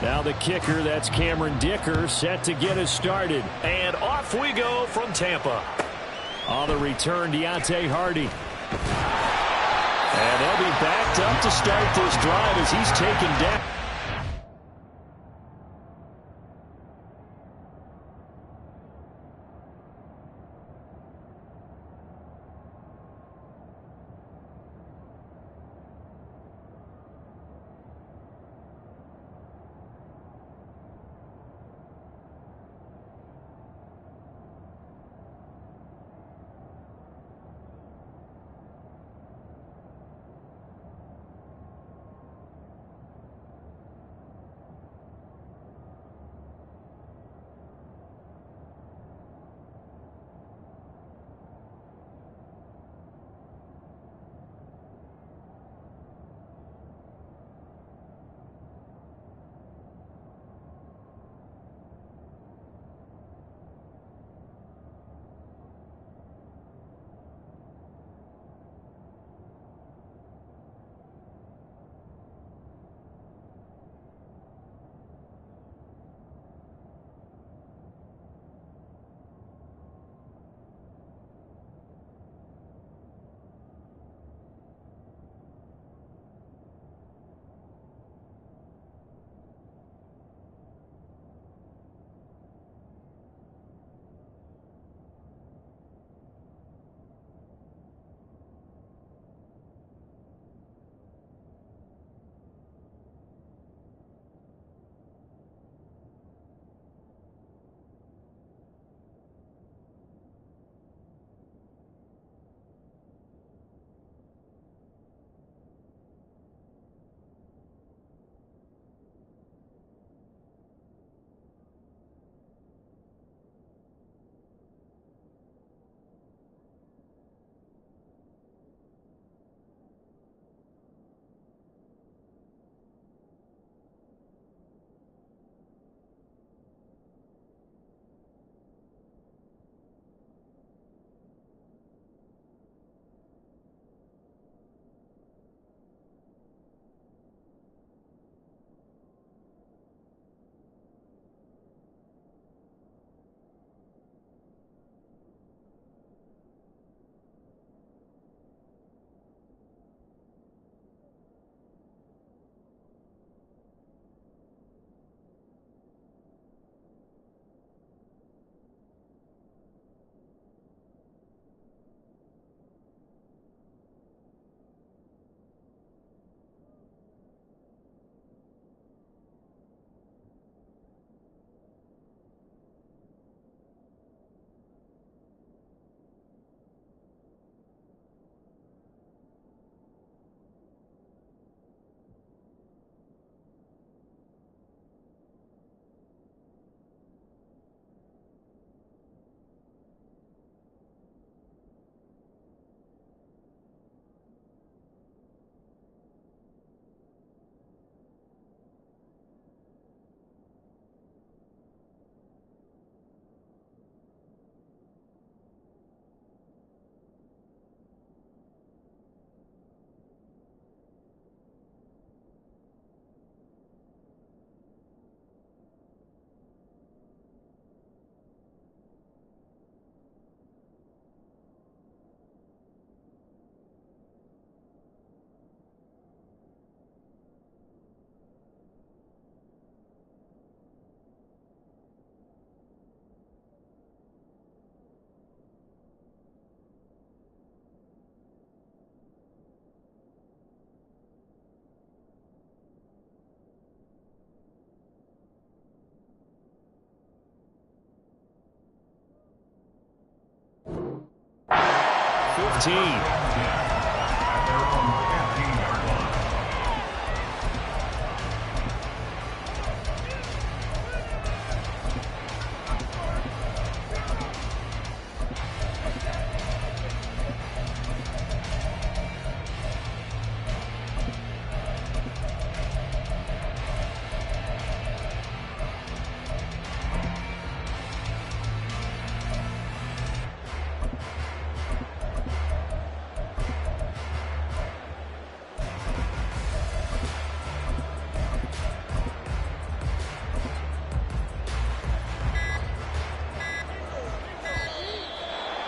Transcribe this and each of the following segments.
Now the kicker, that's Cameron Dicker, set to get us started. And off we go from Tampa. On the return, Deontay Hardy. And they'll be backed up to start this drive as he's taken down.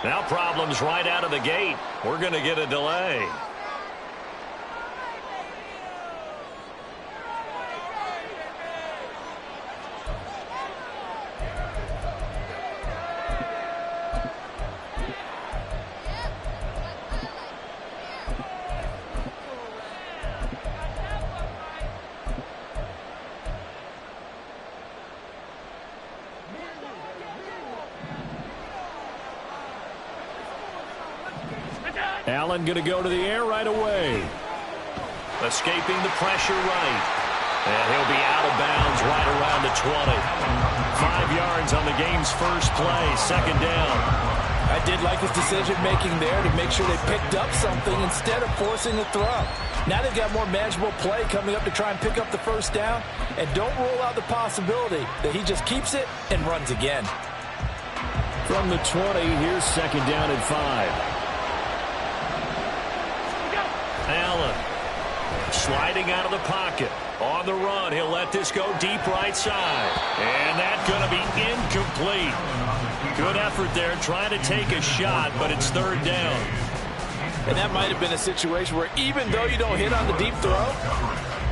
Now problems right out of the gate. We're going to get a delay. Allen going to go to the air right away. Escaping the pressure right. And he'll be out of bounds right around the 20. 5 yards on the game's first play. Second down. I did like his decision-making there to make sure they picked up something instead of forcing the throw. Now they've got more manageable play coming up to try and pick up the first down. And don't rule out the possibility that he just keeps it and runs again. From the 20, here's second down and 5. Allen sliding out of the pocket. On the run, he'll let this go deep right side. And that's going to be incomplete. Good effort there trying to take a shot, but it's third down. And that might have been a situation where even though you don't hit on the deep throw,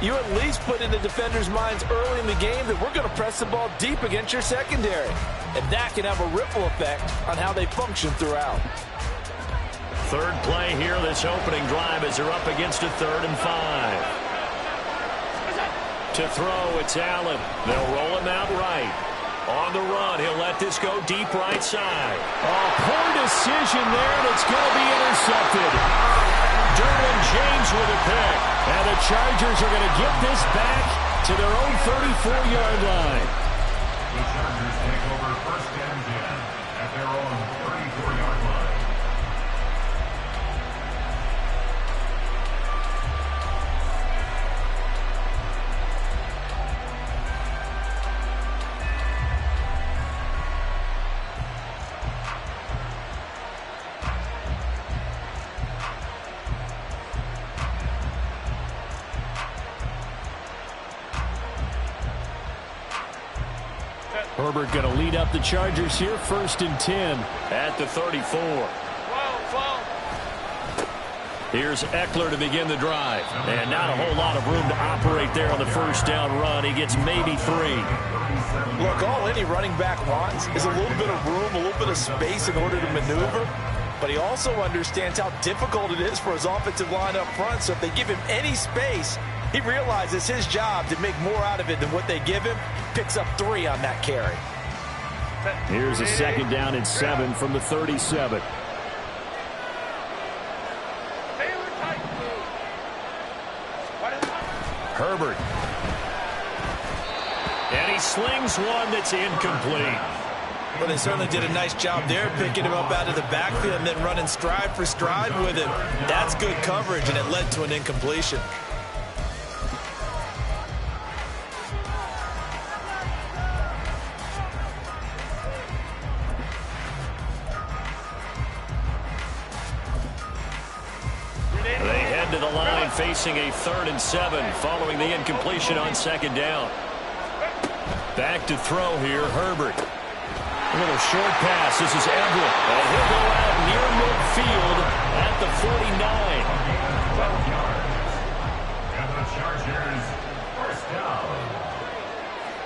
you at least put in the defender's minds early in the game that we're going to press the ball deep against your secondary. And that can have a ripple effect on how they function throughout. Third play here, this opening drive as they're up against a 3rd and 5. To throw, it's Allen. They'll roll him out right. On the run, he'll let this go deep right side. Oh, poor decision there, and it's going to be intercepted. Derwin James with a pick. And the Chargers are going to get this back to their own 34-yard line. The Chargers take over first and 10 at their own 34-yard line. Herbert going to lead up the Chargers here, 1st and 10. At the 34. Here's Eckler to begin the drive. And not a whole lot of room to operate there on the first down run. He gets maybe 3. Look, all any running back wants is a little bit of room, a little bit of space in order to maneuver. But he also understands how difficult it is for his offensive line up front. So if they give him any space, he realizes his job to make more out of it than what they give him. Picks up 3 on that carry. Here's a second down and 7 from the 37. Herbert. And he slings one that's incomplete. Well, they certainly did a nice job there, picking him up out of the backfield and then running stride for stride with him. That's good coverage, and it led to an incompletion. They head to the line facing a 3rd and 7 following the incompletion on second down. Back to throw here, Herbert. A little short pass. This is Everett. And he'll go out near midfield at the 49. And the Chargers, first down.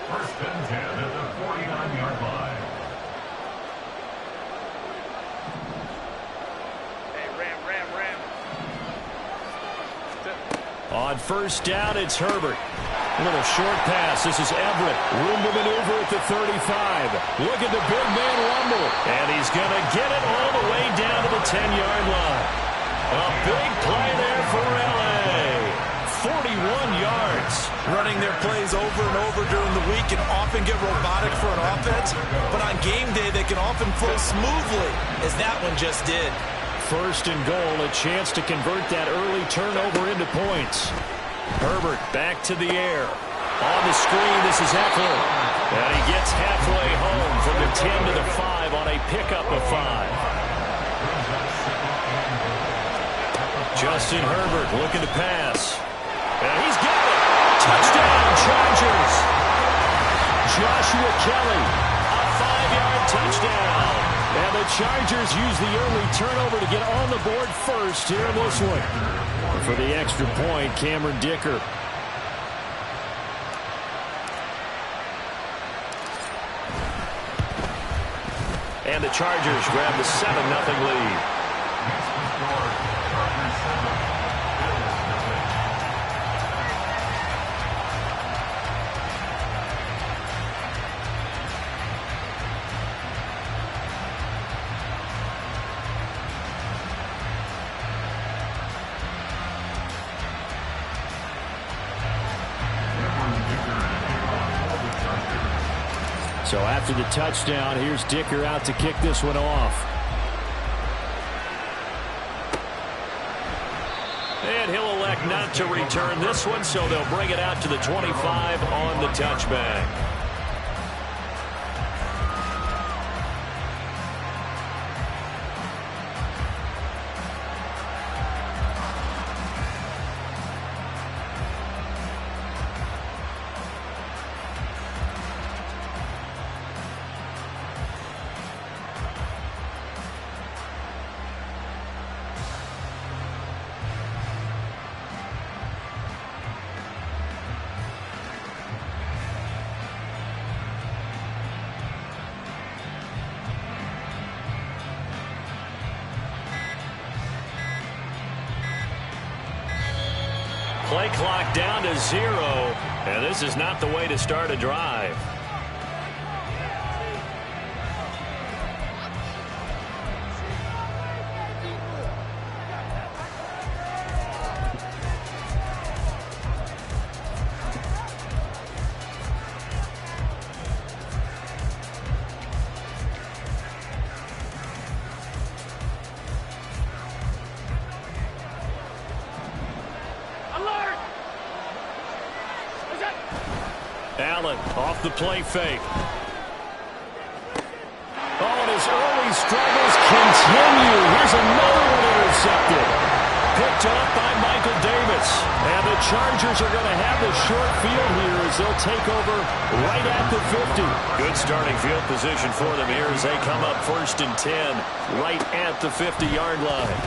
1st and 10 at the 49-yard line. On first down, it's Herbert. A little short pass. This is Everett. Room to maneuver at the 35. Look at the big man rumble. And he's going to get it all the way down to the 10-yard line. A big play there for L.A. 41 yards. Running their plays over and over during the week can often get robotic for an offense, but on game day they can often flow smoothly, as that one just did. 1st and goal, a chance to convert that early turnover into points. Herbert back to the air. On the screen, this is Eckler. And he gets halfway home from the 10 to the 5 on a pickup of 5. Justin Herbert looking to pass. And he's got it. Touchdown, Chargers. Joshua Kelly, a 5-yard touchdown. And the Chargers use the early turnover to get on the board first here in this one. For the extra point, Cameron Dicker. And the Chargers grab the 7-0 lead. So after the touchdown, here's Dicker out to kick this one off. And he'll elect not to return this one, so they'll bring it out to the 25 on the touchback. Play clock down to 0, and this is not the way to start a drive. Allen off the play fake. Oh, and his early struggles continue. Here's another one intercepted. Picked up by Michael Davis. And the Chargers are going to have the short field here as they'll take over right at the 50. Good starting field position for them here as they come up 1st and 10 right at the 50-yard line.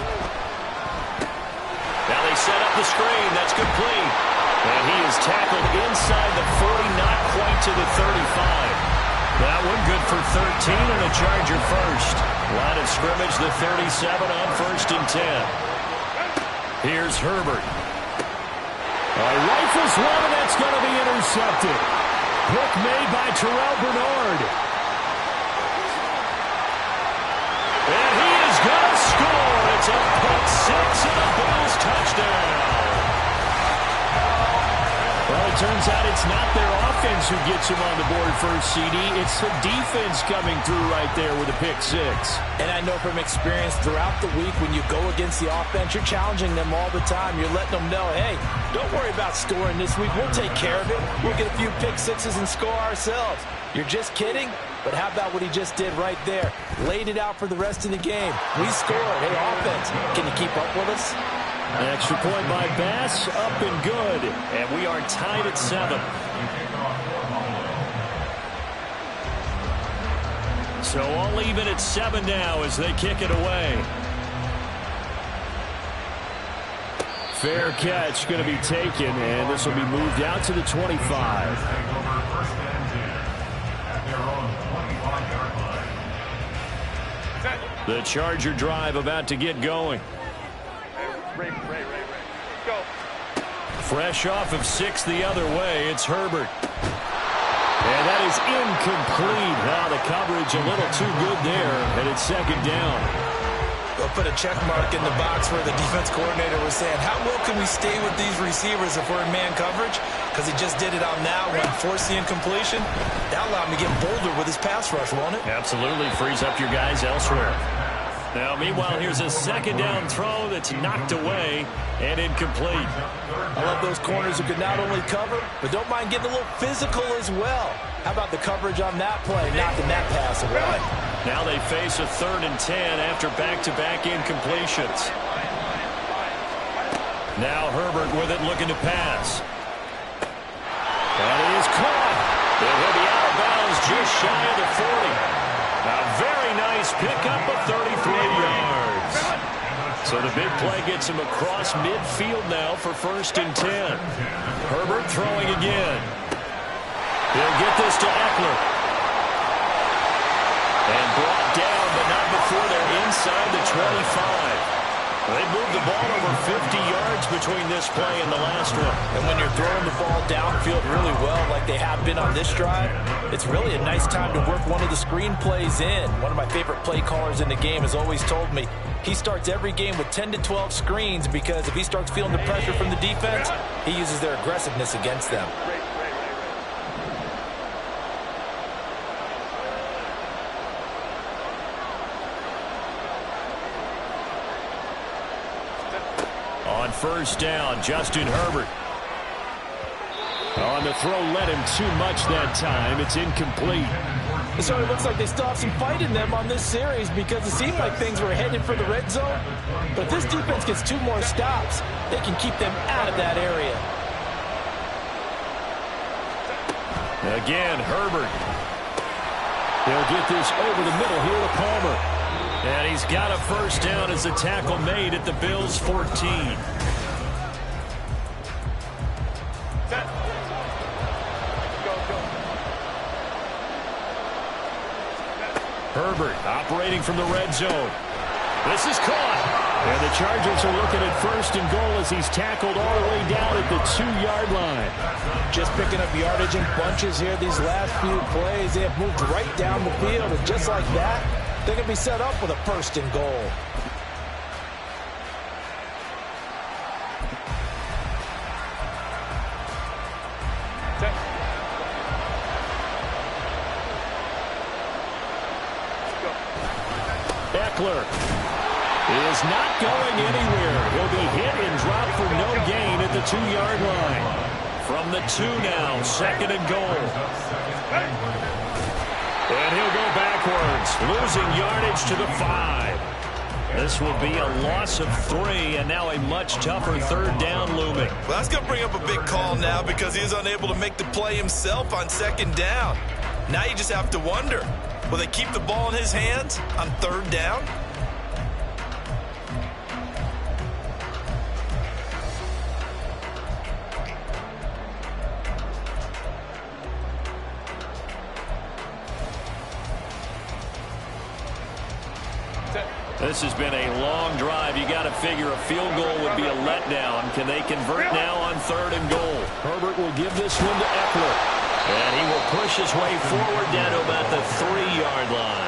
Now they set up the screen. That's complete. And he is tackled inside the 40, not quite to the 35. That one good for 13 and a Charger first. Line of scrimmage, the 37 on 1st and 10. Here's Herbert. Rifles one, and that's going to be intercepted. Pick made by Terrell Bernard. And he is going to score. It's a pick six and a Bills touchdown. Well, it turns out it's not their offense who gets him on the board first, CD. It's the defense coming through right there with a pick six. And I know from experience throughout the week when you go against the offense, you're challenging them all the time. You're letting them know, hey, don't worry about scoring this week. We'll take care of it. We'll get a few pick sixes and score ourselves. You're just kidding? But how about what he just did right there? Laid it out for the rest of the game. We scored. Hey, offense, can you keep up with us? An extra point by Bass, up and good. And we are tied at 7. So all even at 7 now as they kick it away. Fair catch going to be taken, and this will be moved out to the 25. The Charger drive about to get going. Go. Fresh off of 6 the other way, it's Herbert. And that is incomplete. Now the coverage a little too good there, and it's 2nd down. They'll put a check mark in the box where the defense coordinator was saying, how well can we stay with these receivers if we're in man coverage? Because he just did it on that one, forced the incompletion. That allowed him to get bolder with his pass rush, won't it? Absolutely frees up your guys elsewhere. Now, meanwhile, here's a 2nd down throw that's knocked away and incomplete. I love those corners who can not only cover, but don't mind getting a little physical as well. How about the coverage on that play, knocking that pass away? Now they face a 3rd and 10 after back-to-back incompletions. Now Herbert with it, looking to pass. And he is caught. And he'll be out of bounds just shy of the 40. A very nice pickup of 33 yards. So the big play gets him across midfield now for 1st and 10. Herbert throwing again. He'll get this to Eckler. And brought down, but not before they're inside the 25. They moved the ball over 50 yards between this play and the last one. And when you're throwing the ball downfield really well like they have been on this drive, it's really a nice time to work one of the screen plays in. One of my favorite play callers in the game has always told me he starts every game with 10 to 12 screens because if he starts feeling the pressure from the defense, he uses their aggressiveness against them. On 1st down, Justin Herbert. On the throw, led him too much that time. It's incomplete. It sort of looks like they still have some fight in them on this series because it seemed like things were headed for the red zone. But if this defense gets 2 more stops, they can keep them out of that area. Again, Herbert. He'll get this over the middle here to Palmer. And he's got a 1st down as the tackle made at the Bills' 14. Herbert operating from the red zone. This is caught. And the Chargers are looking at 1st and goal as he's tackled all the way down at the 2-yard line. Just picking up yardage in bunches here these last few plays. They have moved right down the field, and just like that, they're going to be set up with a 1st and goal. Eckler is not going anywhere. He'll be hit and dropped for no gain at the 2-yard line. From the 2 now, 2nd and goal. And he'll go backwards, losing yardage to the 5. This will be a loss of 3, and now a much tougher 3rd down looming. Well, that's going to bring up a big call now because he is unable to make the play himself on 2nd down. Now you just have to wonder, will they keep the ball in his hands on 3rd down? This has been a long drive. You got to figure a field goal would be a letdown. Can they convert now on 3rd and goal? Herbert will give this one to Eckler. And he will push his way forward down to about the 3-yard line.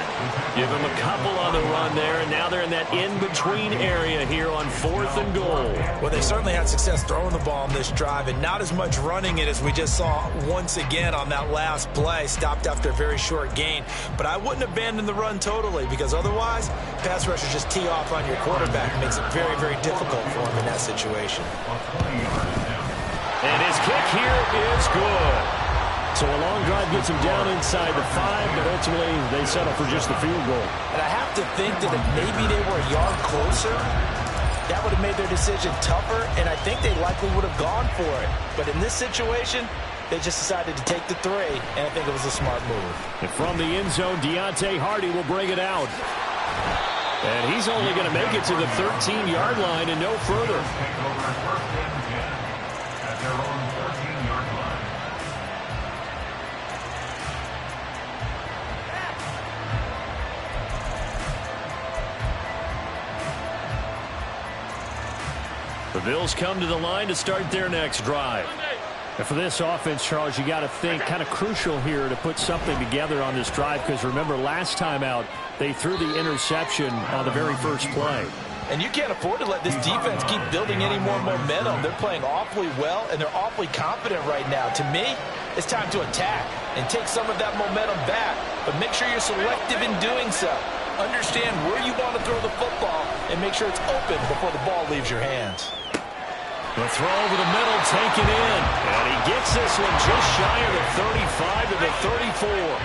Give him a couple on the run there, and now they're in that in-between area here on 4th and goal. Well, they certainly had success throwing the ball on this drive and not as much running it as we just saw once again on that last play. Stopped after a very short gain. But I wouldn't abandon the run totally because otherwise, pass rushers just tee off on your quarterback. It makes it very, very difficult for him in that situation. And his kick here is good. So a long drive gets him down inside the 5, but ultimately they settle for just the field goal. And I have to think that if maybe they were a yard closer, that would have made their decision tougher, and I think they likely would have gone for it. But in this situation, they just decided to take the 3, and I think it was a smart move. And from the end zone, Deontay Hardy will bring it out. And he's only going to make it to the 13-yard line and no further. The Bills come to the line to start their next drive. And for this offense, Charles, you got to think kind of crucial here to put something together on this drive because remember last time out they threw the interception on the very first play. And you can't afford to let this defense keep building any more momentum. They're playing awfully well, and they're awfully confident right now. To me, it's time to attack and take some of that momentum back, but make sure you're selective in doing so. Understand where you want to throw the football and make sure it's open before the ball leaves your hands. The throw over the middle taken in. And he gets this one just shy of the 35 to the 34.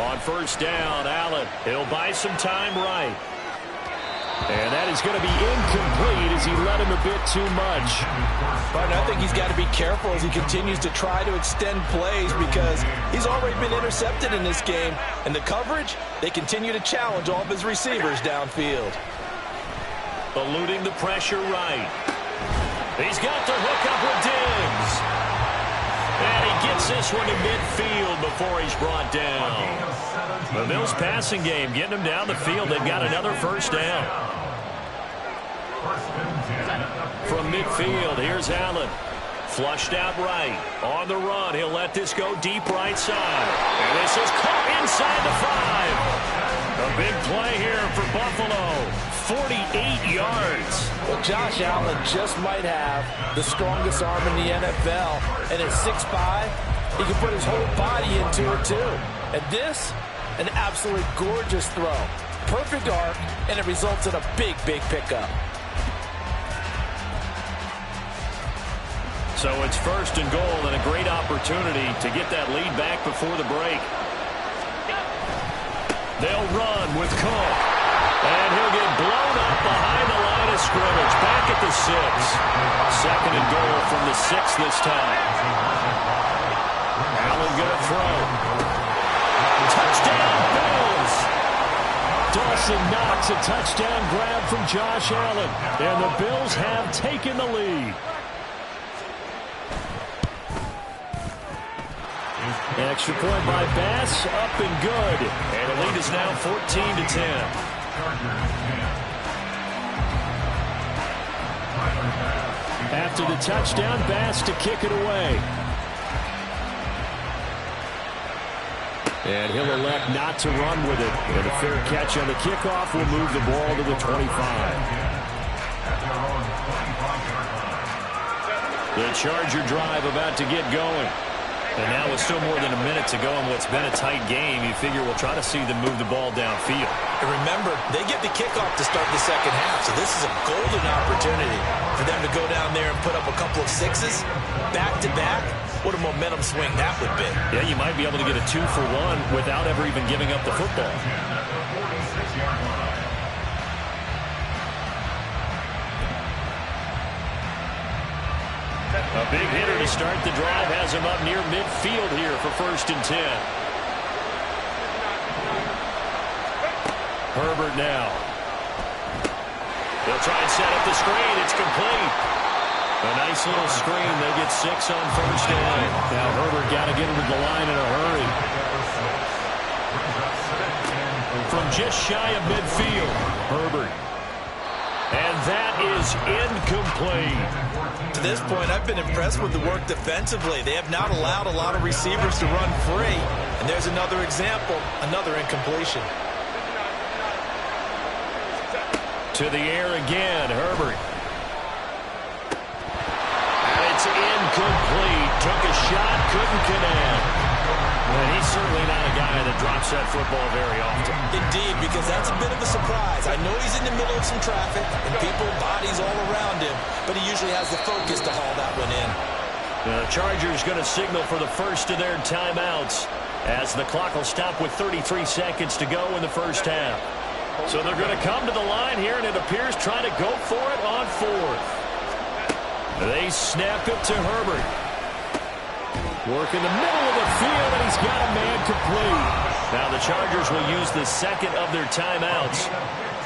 On 1st down, Allen. He'll buy some time right. And that is going to be incomplete as he led him a bit too much. But I think he's got to be careful as he continues to try to extend plays because he's already been intercepted in this game. And the coverage, they continue to challenge all of his receivers downfield. Eluding the pressure right. He's got the hook up with Diggs. And he gets this one to midfield before he's brought down. The Bills passing game getting him down the field. They've got another first down. From midfield, here's Allen. Flushed out right. On the run, he'll let this go deep right side. And this is caught inside the 5. A big play here for Buffalo. 48 yards. Well, Josh Allen just might have the strongest arm in the NFL. And at 6'5", he can put his whole body into it, too. And this, an absolutely gorgeous throw. Perfect arc, and it results in a big, big pickup. So it's first and goal and a great opportunity to get that lead back before the break. They'll run with Cook. And he'll get blown up behind the line of scrimmage. Back at the 6. Second and goal from the 6 this time. Allen going to throw. Touchdown, Bills! Dawson Knox, a touchdown grab from Josh Allen. And the Bills have taken the lead. Extra point by Bass, up and good. And the lead is now 14-10. After the touchdown, Bass to kick it away. And he'll elect not to run with it. And a fair catch on the kickoff will move the ball to the 25. The Charger drive about to get going. And now with still more than a minute to go in what's been a tight game, you figure we'll try to see them move the ball downfield. And remember, they get the kickoff to start the second half, so this is a golden opportunity for them to go down there and put up a couple of sixes back-to-back. What a momentum swing that would be. Yeah, you might be able to get a 2-for-1 without ever even giving up the football. A big hitter to start the drive has him up near midfield here for first and 10. Herbert now. They'll try and set up the screen. It's complete. A nice little screen. They get 6 on first down. Now Herbert got to get him to the line in a hurry. From just shy of midfield, Herbert. And that is incomplete. To this point, I've been impressed with the work defensively. They have not allowed a lot of receivers to run free. And there's another example, another incompletion. To the air again, Herbert. And it's incomplete. Took a shot, couldn't connect. And he's certainly not a guy that drops that football very often. Indeed, because that's a bit of a surprise. I know he's in the middle of some traffic and people, bodies all around him, but he usually has the focus to haul that one in. The Chargers going to signal for the first of their timeouts as the clock will stop with 33 seconds to go in the first half. So they're going to come to the line here, and it appears trying to go for it on 4th. They snap it to Herbert. Work in the middle of the field, and he's got a man complete. Now the Chargers will use the second of their timeouts.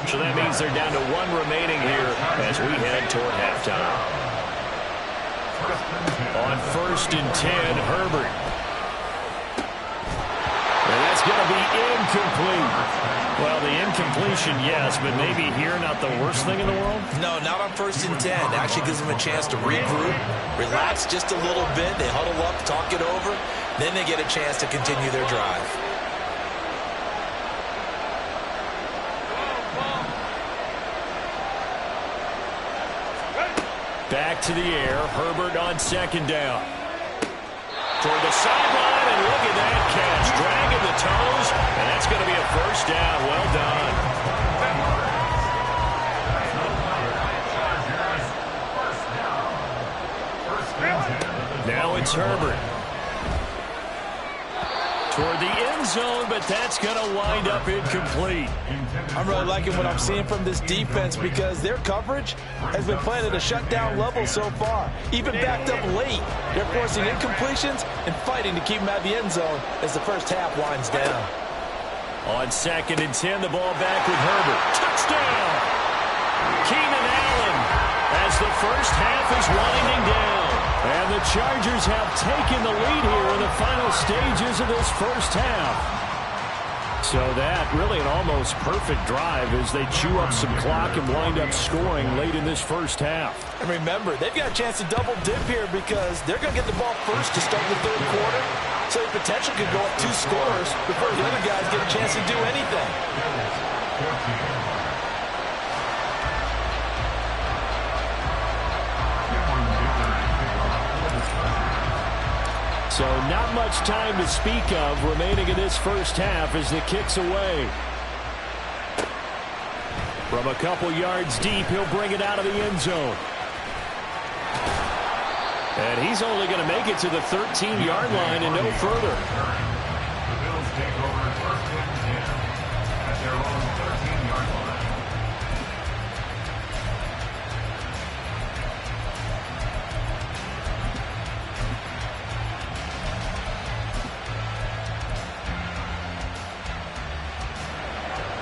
So that means they're down to 1 remaining here as we head toward halftime. On first and 10, Herbert. And that's going to be incomplete. Well, the incompletion, yes, but maybe here not the worst thing in the world? No, not on first and 10. Actually gives them a chance to regroup, relax just a little bit. They huddle up, talk it over. Then they get a chance to continue their drive. Back to the air. Herbert on second down. Toward the sideline, and look at that catch. Dragging the toes, and that's going to be a first down. Well done. Now it's Herbert. toward the end zone, but that's going to wind up incomplete. I'm really liking what I'm seeing from this defense because their coverage has been playing at a shutdown level so far. Even backed up late, they're forcing incompletions and fighting to keep them at the end zone as the first half winds down. On 2nd and 10, the ball back with Herbert. Touchdown! Keenan Allen as the first half is winding down. And the Chargers have taken the lead here in the final stages of this first half. So that really an almost perfect drive as they chew up some clock and wind up scoring late in this first half. And remember, they've got a chance to double dip here because they're going to get the ball first to start the third quarter. So the potential could go up 2 scores before the other guys get a chance to do anything. So not much time to speak of remaining in this first half as the kick's away. From a couple yards deep, he'll bring it out of the end zone. And he's only going to make it to the 13-yard line and no further. The Bills take over 1st and 10 at their own 13-yard line.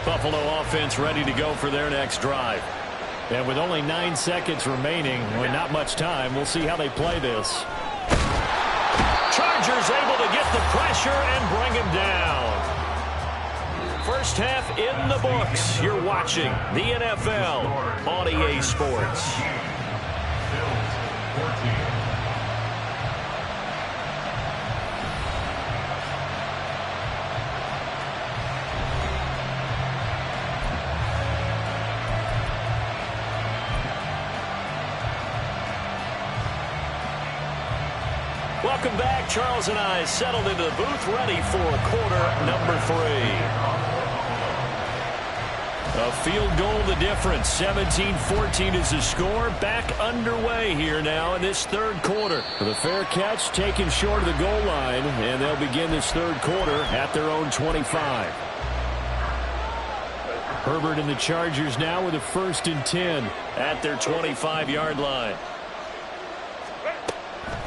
Buffalo offense ready to go for their next drive. And with only 9 seconds remaining, with not much time, we'll see how they play this. Chargers able to get the pressure and bring him down. First half in the books. You're watching the NFL on EA Sports. Bills 14. Welcome back. Charles and I settled into the booth ready for quarter number 3. A field goal the difference. 17-14 is the score. Back underway here now in this third quarter. The fair catch taken short of the goal line, and they'll begin this third quarter at their own 25. Herbert and the Chargers now with a 1st and 10 at their 25-yard line.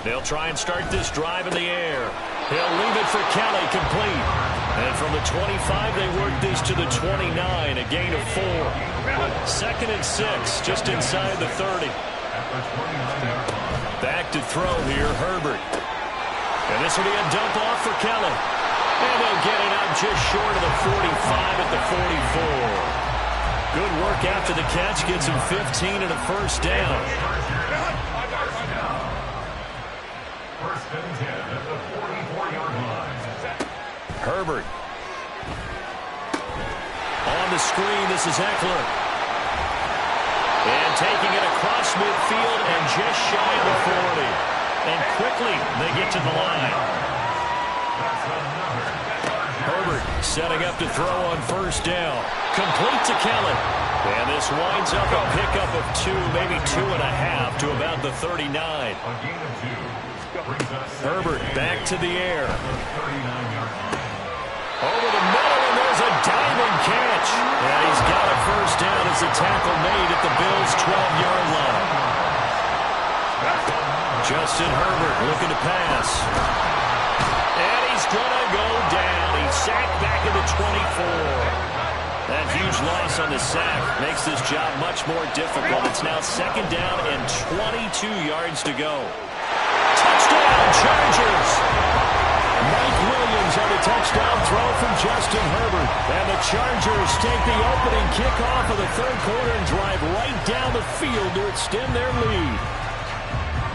They'll try and start this drive in the air. He'll leave it for Kelly, complete. And from the 25, they work this to the 29, a gain of 4. 2nd and 6, just inside the 30. Back to throw here, Herbert. And this will be a dump off for Kelly. And they'll get it out just short of the 45 at the 44. Good work after the catch, gets him 15 and a first down. 1st and 10 at the 44-yard line. Herbert. On the screen, this is Eckler. And taking it across midfield and just shy of the 40. And quickly, they get to the line. Herbert setting up to throw on 1st down. Complete to Kelly. And this winds up a pickup of 2, maybe 2.5 to about the 39. A gain of 2. Herbert back to the air. Over the middle, and there's a diving catch. And he's got a first down as the tackle made at the Bills' 12-yard line. Justin Herbert looking to pass. And he's going to go down. He's sacked back at the 24. That huge loss on the sack makes this job much more difficult. It's now 2nd down and 22 yards to go. Touchdown, Chargers! Mike Williams on the touchdown throw from Justin Herbert. And the Chargers take the opening kickoff of the third quarter and drive right down the field to extend their lead.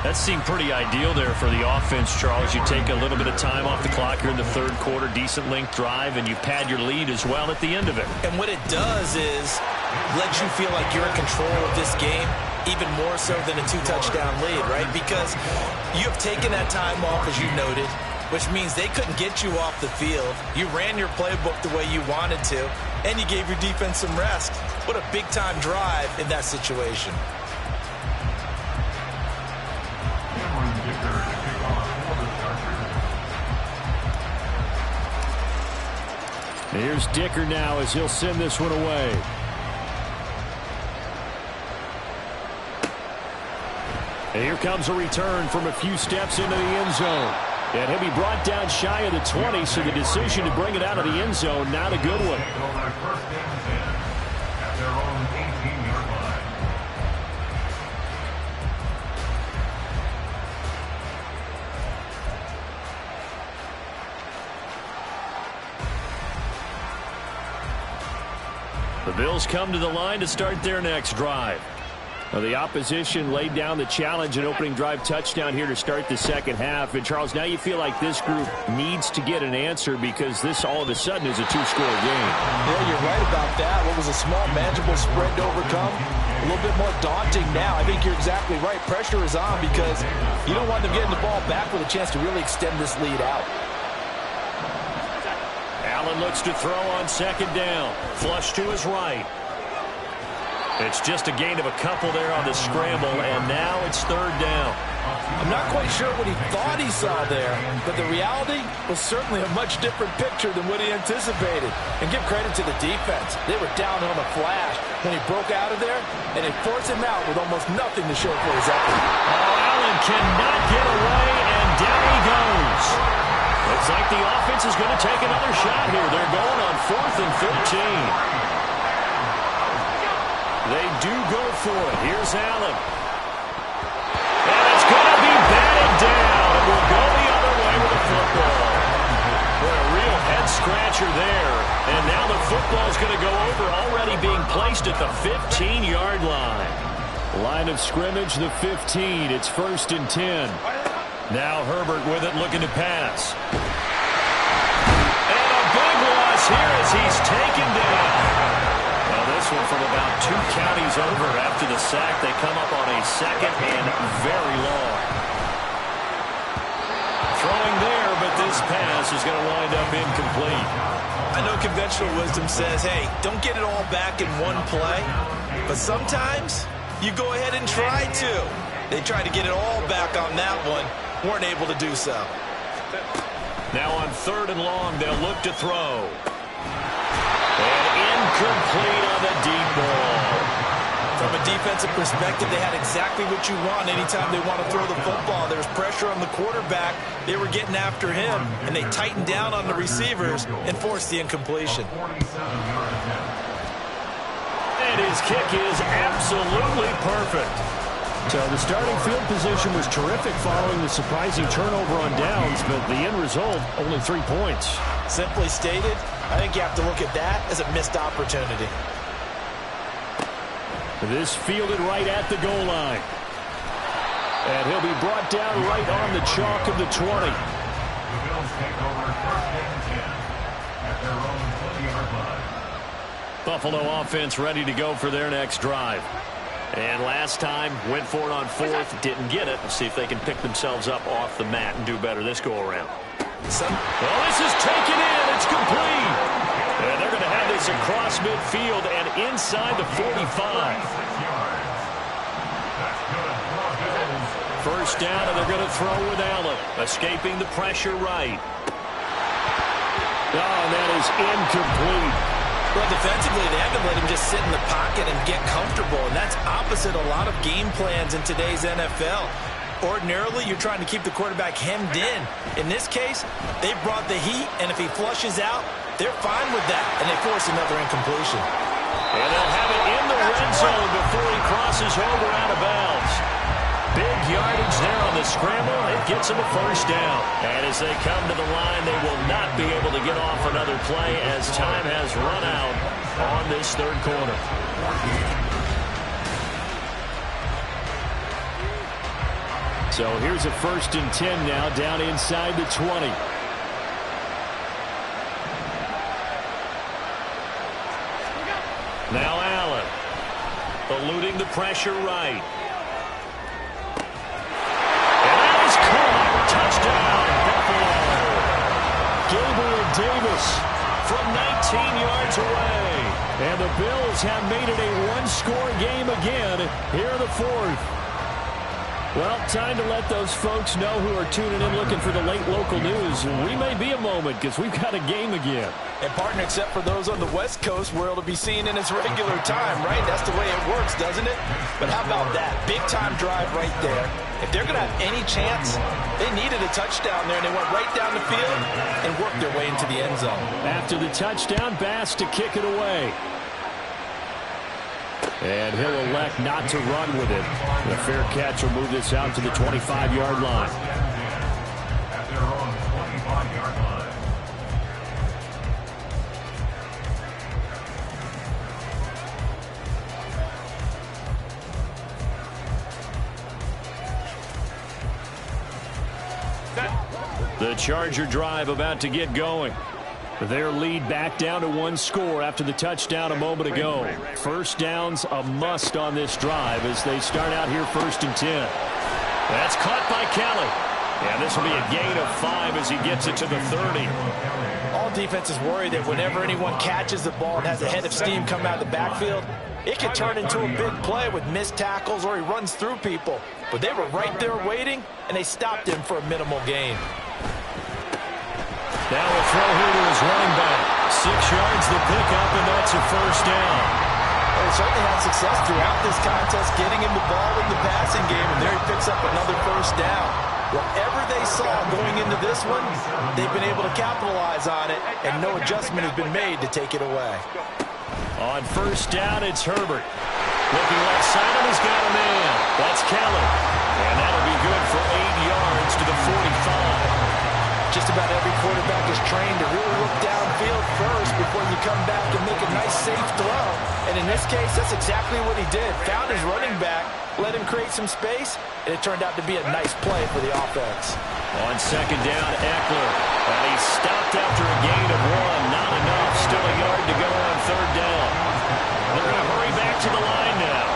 That seemed pretty ideal there for the offense, Charles. You take a little bit of time off the clock here in the third quarter, decent length drive, and you pad your lead as well at the end of it. And what it does is let you feel like you're in control of this game, even more so than a 2-touchdown lead, right? Because you have taken that time off, as you noted, which means they couldn't get you off the field. You ran your playbook the way you wanted to, and you gave your defense some rest. What a big-time drive in that situation. Here's Dicker now as he'll send this one away. And here comes a return from a few steps into the end zone. And he'll be brought down shy of the 20, so the decision to bring it out of the end zone, not a good one. First and 10 at their own 18-yard line. The Bills come to the line to start their next drive. Well, the opposition laid down the challenge and opening drive touchdown here to start the second half. And, Charles, now you feel like this group needs to get an answer because this all of a sudden is a two-score game. Yeah, you're right about that. What was a small, manageable spread to overcome, a little bit more daunting now. I think you're exactly right. Pressure is on because you don't want them getting the ball back with a chance to really extend this lead out. Allen looks to throw on second down. Flush to his right. It's just a gain of a couple there on the scramble, and now it's third down. I'm not quite sure what he thought he saw there, but the reality was certainly a much different picture than what he anticipated. And give credit to the defense. They were down on the flash when he broke out of there, and they forced him out with almost nothing to show for his effort. Oh, Allen cannot get away, and down he goes. Looks like the offense is going to take another shot here. They're going on 4th and 13. They do go for it. Here's Allen. And it's going to be batted down. It will go the other way with the football. What a real head-scratcher there. And now the football is going to go over, already being placed at the 15-yard line. Line of scrimmage, the 15. It's 1st and 10. Now Herbert with it, looking to pass. And a big loss here as he's taken down. This one from about 2 counties over after the sack. They come up on a 2nd and very long. Throwing there, but this pass is going to wind up incomplete. I know conventional wisdom says, hey, don't get it all back in one play. But sometimes you go ahead and try to. They tried to get it all back on that one. Weren't able to do so. Now on 3rd and long, they'll look to throw. And incomplete on the deep ball. From a defensive perspective, they had exactly what you want anytime they want to throw the football. There was pressure on the quarterback. They were getting after him, and they tightened down on the receivers and forced the incompletion. And his kick is absolutely perfect. So the starting field position was terrific following the surprising turnover on downs, but the end result, only 3 points. Simply stated, I think you have to look at that as a missed opportunity. This fielded right at the goal line. And he'll be brought down right on the chalk of the 20. The Bills take over 1st and 10 at their own 20-yard line. Buffalo offense ready to go for their next drive. And last time, went for it on 4th, didn't get it. Let's see if they can pick themselves up off the mat and do better this go-around. Well, this is taken in. It's complete. And they're going to have this across midfield and inside the 45. First down, and they're going to throw with Allen. Escaping the pressure right. Oh, and that is incomplete. Well, defensively, they haven't let him just sit in the pocket and get comfortable, and that's opposite a lot of game plans in today's NFL. Ordinarily, you're trying to keep the quarterback hemmed in. In this case, they brought the heat, and if he flushes out, they're fine with that, and they force another incompletion. And they'll have it in the red zone before he crosses over out of bounds. Big yardage there on the scramble. It gets him a first down. And as they come to the line, they will not be able to get off another play as time has run out on this 3rd quarter. So here's a 1st and 10 now down inside the 20. Now Allen eluding the pressure right. Touchdown, Buffalo. Gabriel Davis from 19 yards away. And the Bills have made it a one-score game again here in the 4th. Well, time to let those folks know who are tuning in looking for the late local news. We may be a moment because we've got a game again. And partner, except for those on the West Coast where it'll be seen in its regular time, right? That's the way it works, doesn't it? But how about that? Big-time drive right there. If they're going to have any chance, they needed a touchdown there, and they went right down the field and worked their way into the end zone. After the touchdown, Bass to kick it away. And he'll elect not to run with it. The fair catch will move this out to the 25-yard line. At their own 25-yard line. The Charger drive about to get going. Their lead back down to one score after the touchdown a moment ago. First down's a must on this drive as they start out here 1st and 10. That's caught by Kelly. And this will be a gain of 5 as he gets it to the 30. All defenses worry that whenever anyone catches the ball and has a head of steam come out of the backfield, it could turn into a big play with missed tackles or he runs through people. But they were right there waiting, and they stopped him for a minimal gain. Now a throw here to his running back. 6 yards the pickup, and that's a first down. Well, he certainly had success throughout this contest getting him the ball in the passing game, and there he picks up another first down. Whatever they saw going into this one, they've been able to capitalize on it, and no adjustment has been made to take it away. On first down, it's Herbert. Looking left side, and he's got a man. That's Kelly. And that'll be good for 8 yards to the 45. Just about every quarterback is trained to really look downfield first before you come back and make a nice, safe throw. And in this case, that's exactly what he did. Found his running back, let him create some space, and it turned out to be a nice play for the offense. On second down, Eckler. And he stopped after a gain of 1. Not enough. Still a yard to go on third down. They're going to hurry back to the line now.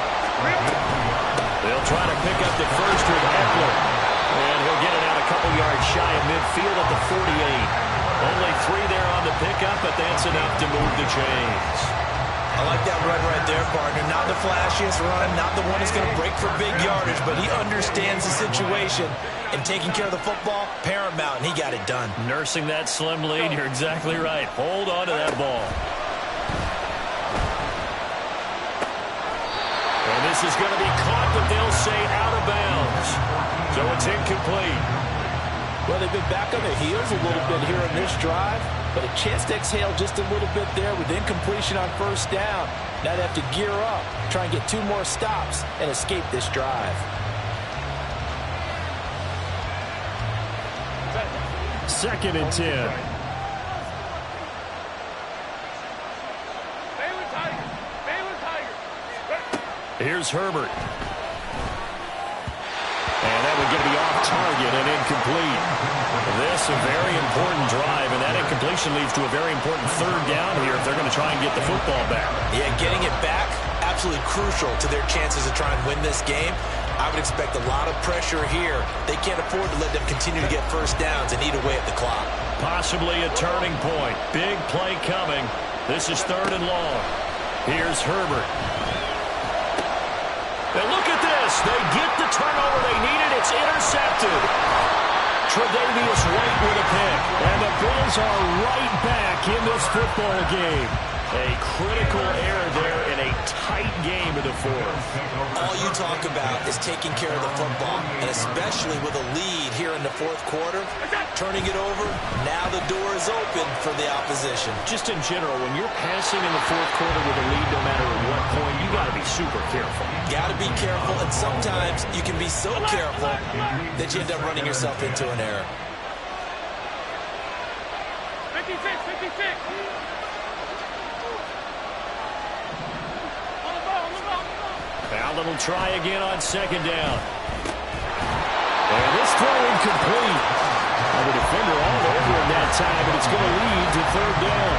They'll try to pick up the first with Eckler. And he'll get it out a couple yards shy of midfield at the 48. Only 3 there on the pickup, but that's enough to move the chains. I like that run right there, partner. Not the flashiest run, not the one that's going to break for big yardage, but he understands the situation. And taking care of the football, paramount, and he got it done. Nursing that slim lead, you're exactly right. Hold on to that ball. And this is going to be caught, but they'll say out of bounds. So it's incomplete. Well, they've been back on their heels a little bit here in this drive, but a chance to exhale just a little bit there with incompletion on first down. Now they have to gear up, try and get 2 more stops, and escape this drive. Second and 10. Here's Herbert. And that would get me off target and incomplete. This a very important drive, and that incompletion leads to a very important third down here if they're going to try and get the football back. Yeah, getting it back, absolutely crucial to their chances to try and win this game. I would expect a lot of pressure here. They can't afford to let them continue to get first downs and eat away at the clock. Possibly a turning point. Big play coming. This is 3rd and long. Here's Herbert. And look at this. They get the turnover they needed. It's intercepted. Tre'Davious White with a pick. And the Bills are right back in this football game. A critical error there in a tight game in the 4th. All you talk about is taking care of the football, and especially with a lead here in the 4th quarter, turning it over, now the door is open for the opposition. Just in general, when you're passing in the 4th quarter with a lead, no matter at what point, you got to be super careful. Got to be careful, and sometimes you can be so careful that you end up running yourself into an error. 56. Allen will try again on second down. And this throw incomplete. And the defender all over him that time, but it's going to lead to third down.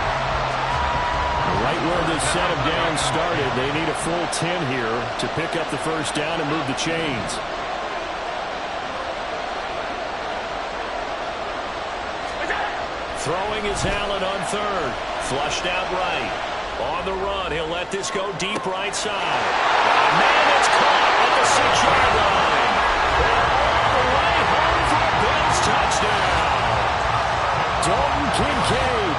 Right where this set of downs started, they need a full 10 here to pick up the first down and move the chains. Throwing is Allen on third. Flushed out right. On the run, he'll let this go deep right side. Man, it's caught at the 6-yard line. all the way home for a Bills touchdown. Dalton Kincaid,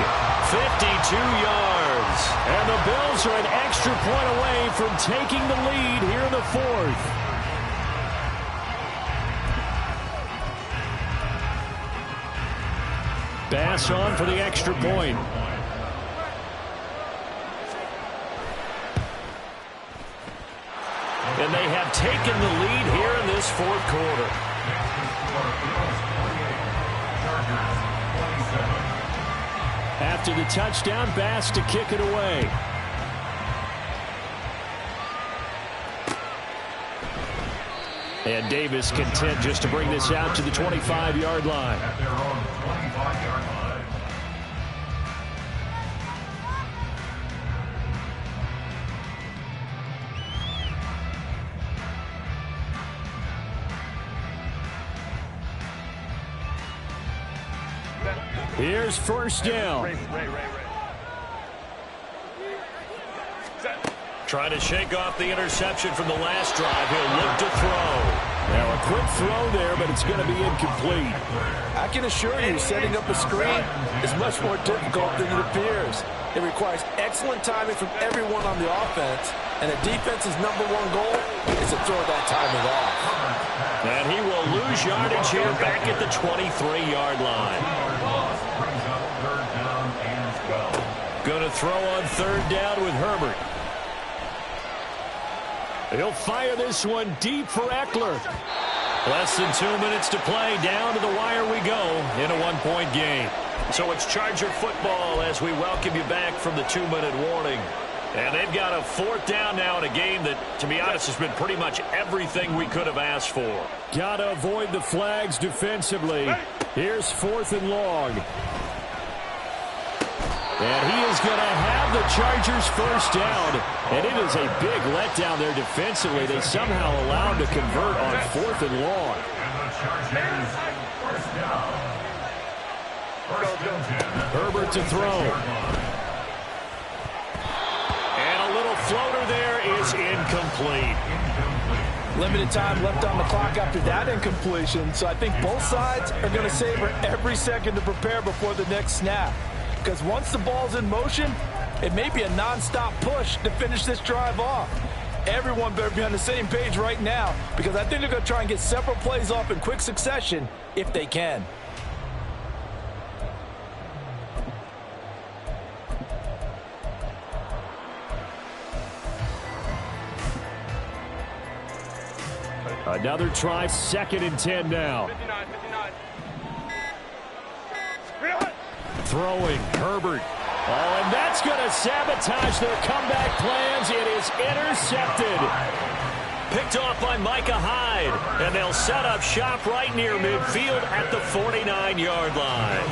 52 yards. And the Bills are an extra point away from taking the lead here in the fourth. Bass on for the extra point. And they have taken the lead here in this fourth quarter. After the touchdown, Bass to kick it away. And Davis content just to bring this out to the 25-yard line. At their own 25-yard line. Here's first down. Trying to shake off the interception from the last drive. He'll look to throw. Now a quick throw there, but it's going to be incomplete. I can assure you, setting up a screen is much more difficult than it appears. It requires excellent timing from everyone on the offense, and the defense's #1 goal is to throw that timing off. And he will lose yardage here back at the 23-yard line. Going to throw on third down with Herbert. He'll fire this one deep for Eckler. Less than 2 minutes to play. Down to the wire we go in a one-point game. So it's Charger football as we welcome you back from the 2-minute warning. And they've got a fourth down now in a game that, to be honest, has been pretty much everything we could have asked for. Got to avoid the flags defensively. Here's fourth and long. And he is going to have the Chargers first down. And it is a big letdown there defensively. They somehow allow him to convert on fourth and long. And the Chargers first down. Herbert to throw. And a little floater there is incomplete. Limited time left on the clock after that incompletion, so I think both sides are going to savor every second to prepare before the next snap. Because once the ball's in motion, it may be a non-stop push to finish this drive off. Everyone better be on the same page right now, because I think they're going to try and get several plays off in quick succession if they can. Another try, 2nd and 10 now. Throwing, Herbert. Oh, and that's going to sabotage their comeback plans. It is intercepted. Picked off by Micah Hyde. And they'll set up shop right near midfield at the 49-yard line.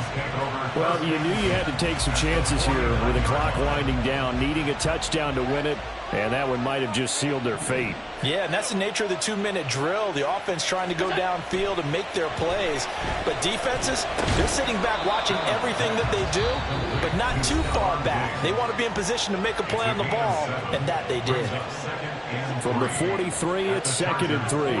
Well, you knew you had to take some chances here with the clock winding down, needing a touchdown to win it. And that one might have just sealed their fate. Yeah, and that's the nature of the 2-minute drill. The offense trying to go downfield and make their plays. But defenses, they're sitting back watching everything that they do, but not too far back. They want to be in position to make a play on the ball, and that they did. From the 43, it's 2nd and 3.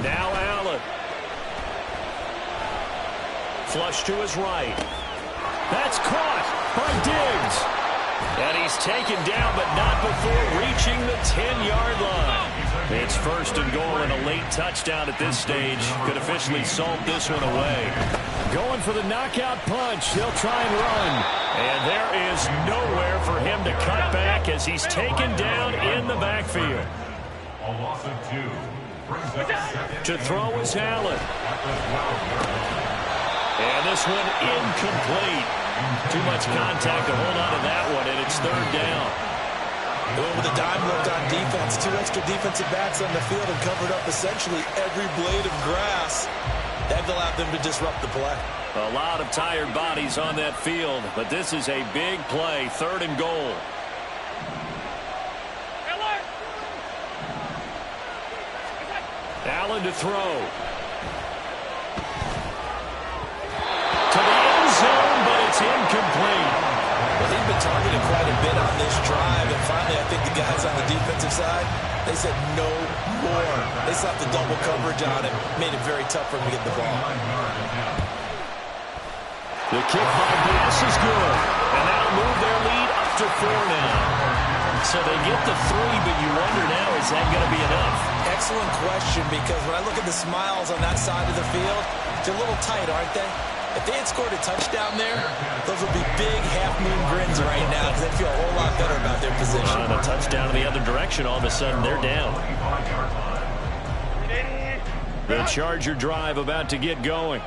Now Allen. Flush to his right. That's caught by Diggs. And he's taken down, but not before reaching the 10-yard line. It's 1st and goal, and a late touchdown at this stage could officially salt this one away. Going for the knockout punch. They'll try and run. And there is nowhere for him to cut back as he's taken down in the backfield. A loss of 2. To throw is Allen. And this one incomplete. Too much contact to hold on to that one, and it's 3rd down. With a dime left on defense, 2 extra defensive backs on the field and covered up essentially every blade of grass. That allowed them to disrupt the play. A lot of tired bodies on that field, but this is a big play, 3rd and goal. Allen to throw. To the end zone, but it's incomplete. Well, he's been targeted quite a bit guys on the defensive side, they said no more. They slapped the double coverage on him, made it very tough for him to get the ball. The kick by Bass is good, and that'll move their lead up to 4 now. So they get the 3, but you wonder now, is that going to be enough? Excellent question, because when I look at the smiles on that side of the field, they're a little tight, aren't they? If they had scored a touchdown there, those would be big half-moon grins right now because they feel a whole lot better about their position. And a touchdown in the other direction, all of a sudden they're down. The Charger drive about to get going.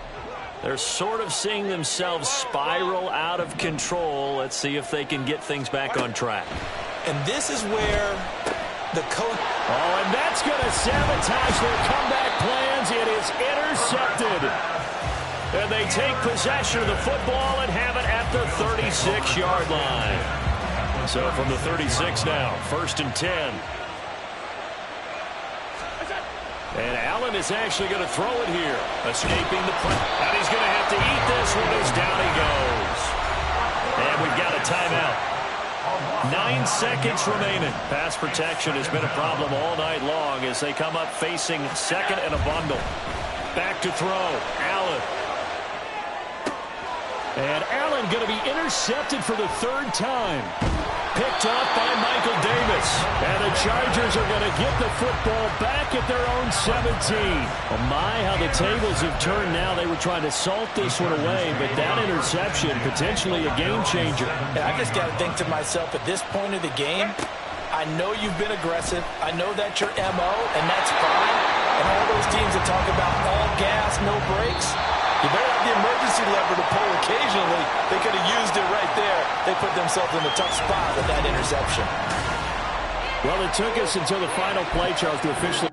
They're sort of seeing themselves spiral out of control. Let's see if they can get things back on track. And this is where the coach... Oh, and that's going to sabotage their comeback plans. It is intercepted. And they take possession of the football and have it at the 36-yard line. So from the 36 now, 1st and 10. And Allen is actually going to throw it here. Escaping the play. And he's going to have to eat this one as down he goes. And we've got a timeout. 9 seconds remaining. Pass protection has been a problem all night long as they come up facing 2nd and a bundle. Back to throw. Allen. And Allen going to be intercepted for the 3rd time. Picked off by Michael Davis. And the Chargers are going to get the football back at their own 17. Oh my, how the tables have turned now. They were trying to salt this one away, but that interception, potentially a game changer. And I just got to think to myself, at this point of the game, I know you've been aggressive. I know that's your MO, and that's fine. And all those teams that talk about all gas, no brakes, you better have the emergency lever to pull occasionally. They could have used it right there. They put themselves in a tough spot with that interception. Well, it took us until the final play, Charles, to officially...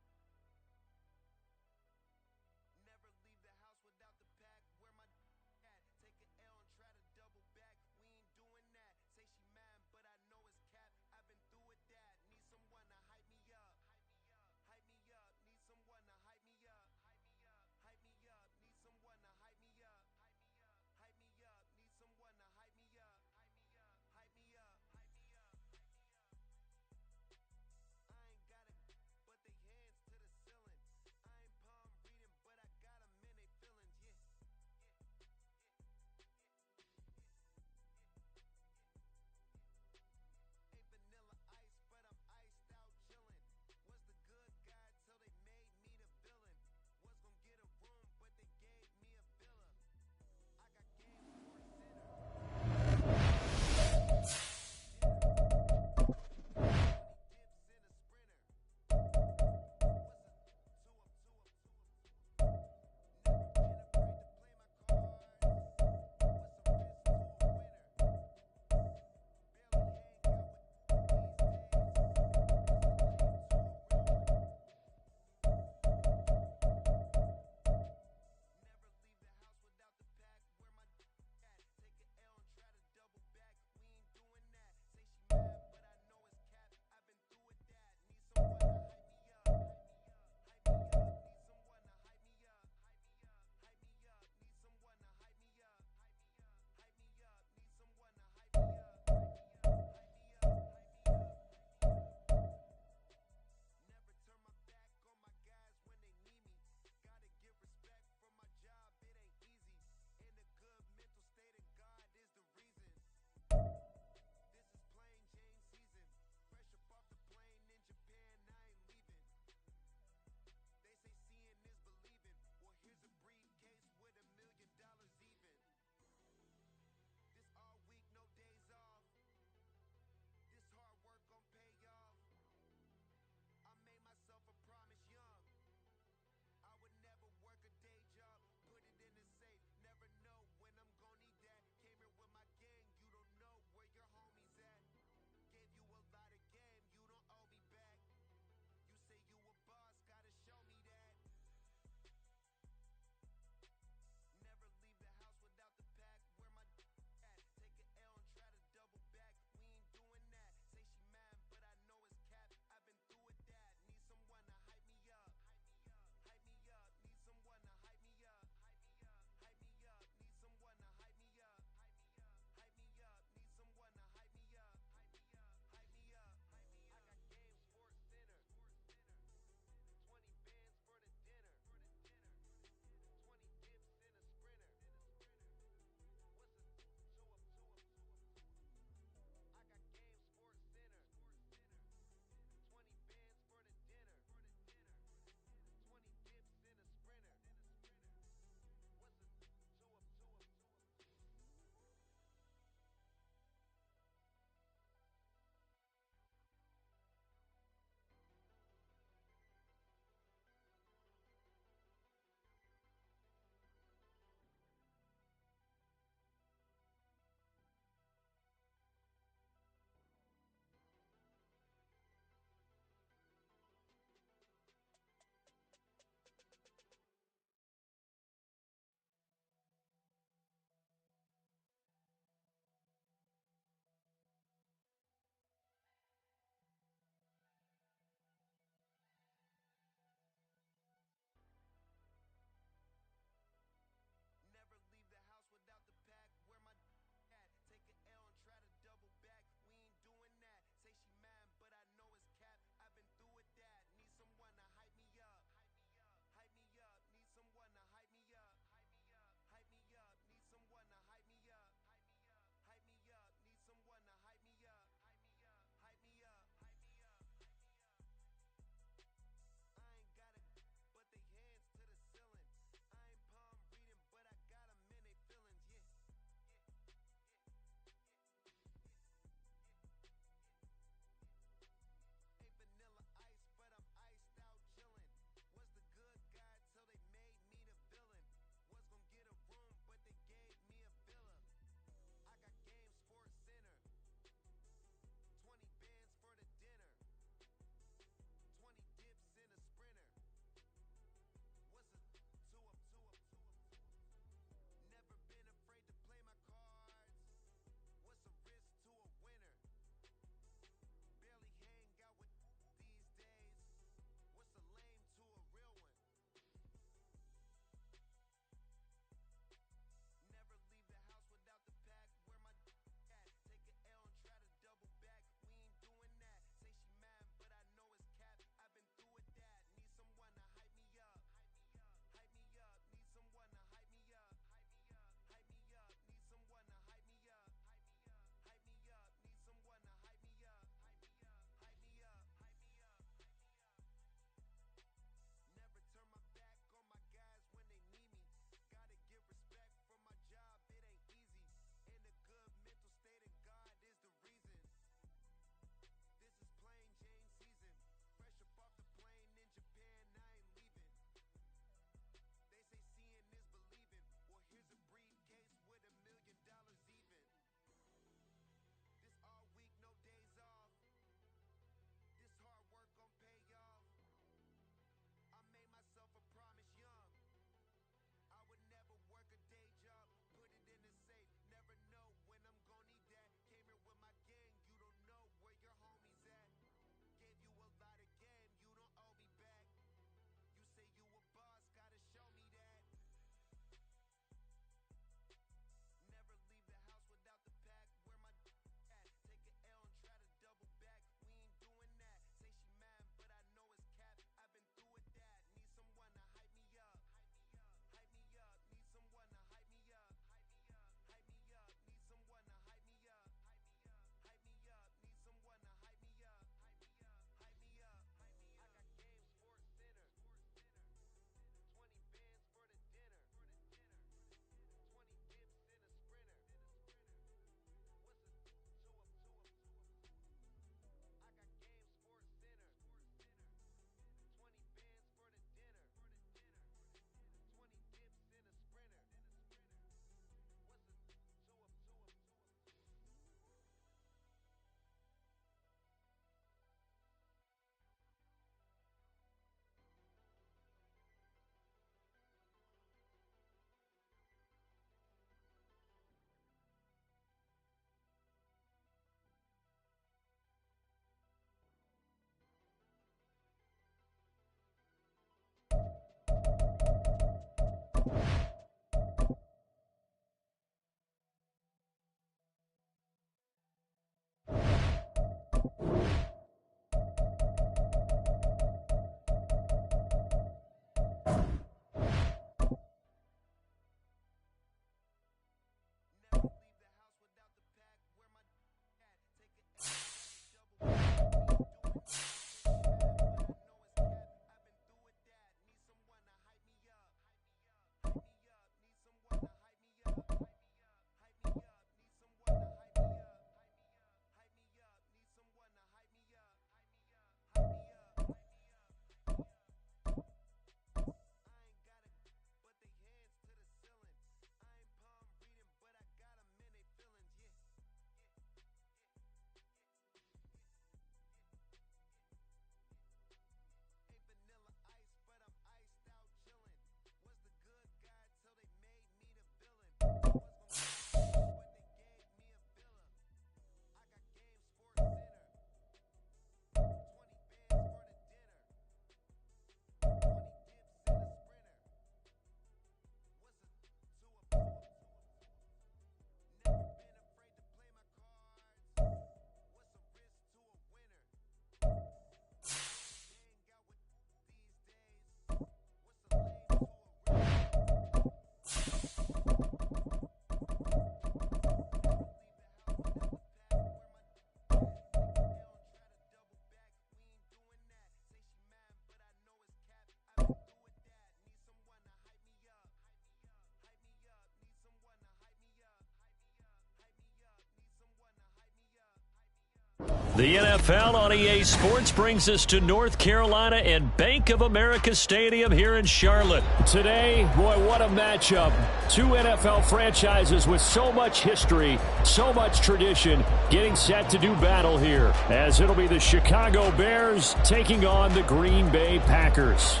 The NFL on EA Sports brings us to North Carolina and Bank of America Stadium here in Charlotte. Today, boy, what a matchup. Two NFL franchises with so much history, so much tradition, getting set to do battle here, as it'll be the Chicago Bears taking on the Green Bay Packers.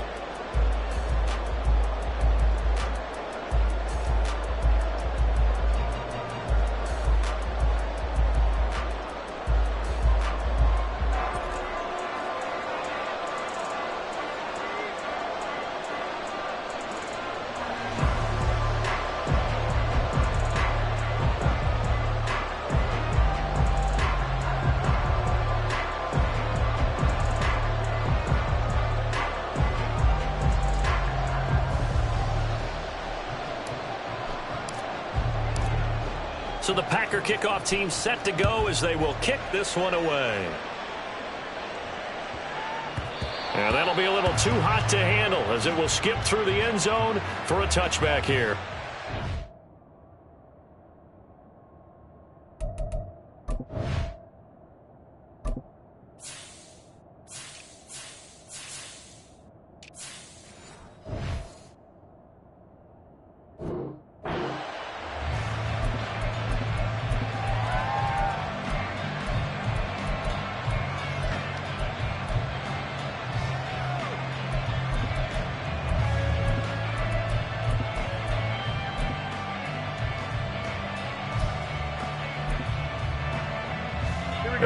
So the Packer kickoff team set to go as they will kick this one away. And that'll be a little too hot to handle as it will skip through the end zone for a touchback here.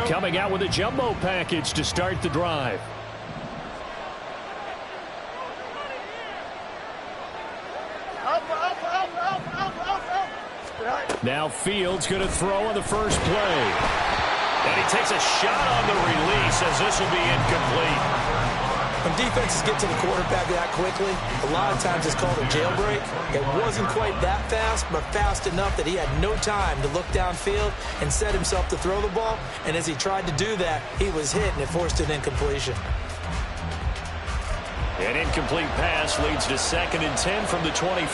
Coming out with a jumbo package to start the drive. Now Fields going to throw on the first play. And he takes a shot on the release as this will be incomplete. When defenses get to the quarterback that quickly, a lot of times it's called a jailbreak. It wasn't quite that fast, but fast enough that he had no time to look downfield and set himself to throw the ball. And as he tried to do that, he was hit, and it forced an incompletion. An incomplete pass leads to 2nd and 10 from the 25.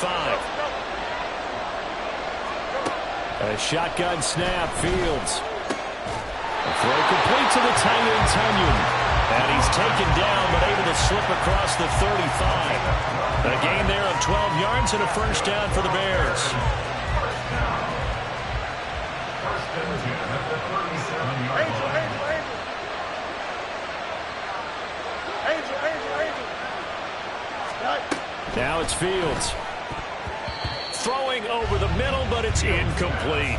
A shotgun snap, Fields. A throw complete to the tight end, Tunyon. And he's taken down, but able to slip across the 35. A gain there of 12 yards and a first down for the Bears. Now it's Fields. Throwing over the middle, but it's incomplete.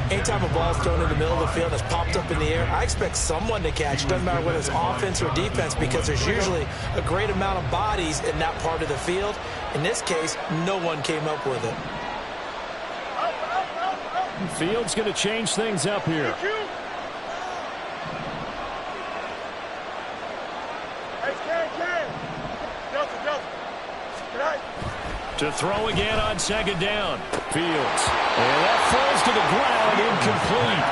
Anytime a ball's thrown in the middle of the field that's popped up in the air, I expect someone to catch. It doesn't matter whether it's offense or defense, because there's usually a great amount of bodies in that part of the field. In this case, no one came up with it. Fields going to change things up here. To throw again on 2nd down. Fields. And that falls to the ground, incomplete.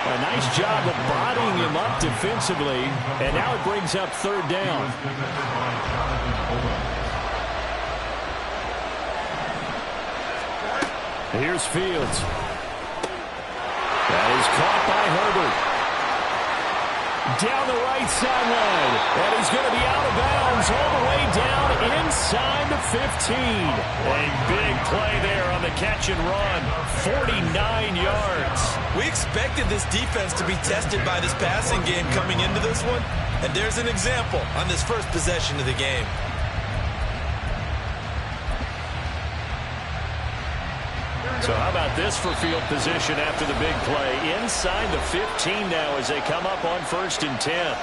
A nice job of bodying him up defensively. And now it brings up 3rd down. Here's Fields. That is caught by Herbert. Down the right sideline. And he's going to be out of bounds all the way down inside the 15. A big play there on the catch and run. 49 yards. We expected this defense to be tested by this passing game coming into this one. And there's an example on this first possession of the game. So how about this for field position after the big play? Inside the 15 now as they come up on 1st and 10.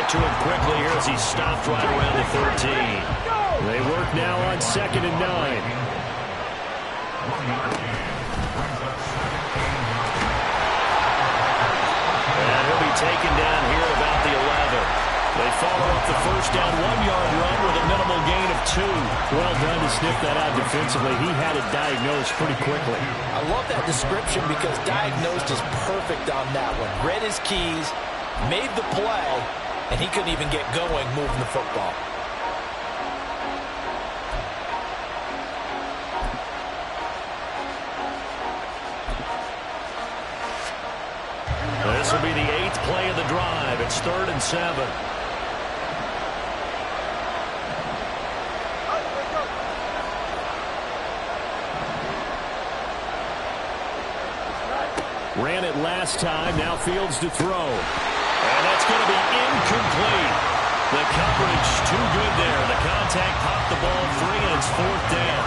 To him quickly here as he stopped right around the 13. They work now on 2nd and 9. And he'll be taken down here at about first down 1-yard run with a minimal gain of 2. Well done to sniff that out defensively. He had it diagnosed pretty quickly. I love that description because diagnosed is perfect on that one. Read his keys, made the play, and he couldn't even get going moving the football. This will be the 8th play of the drive. It's 3rd and 7. Ran it last time. Now Fields to throw. And that's going to be incomplete. The coverage too good there. The contact popped the ball free, and it's 4th down.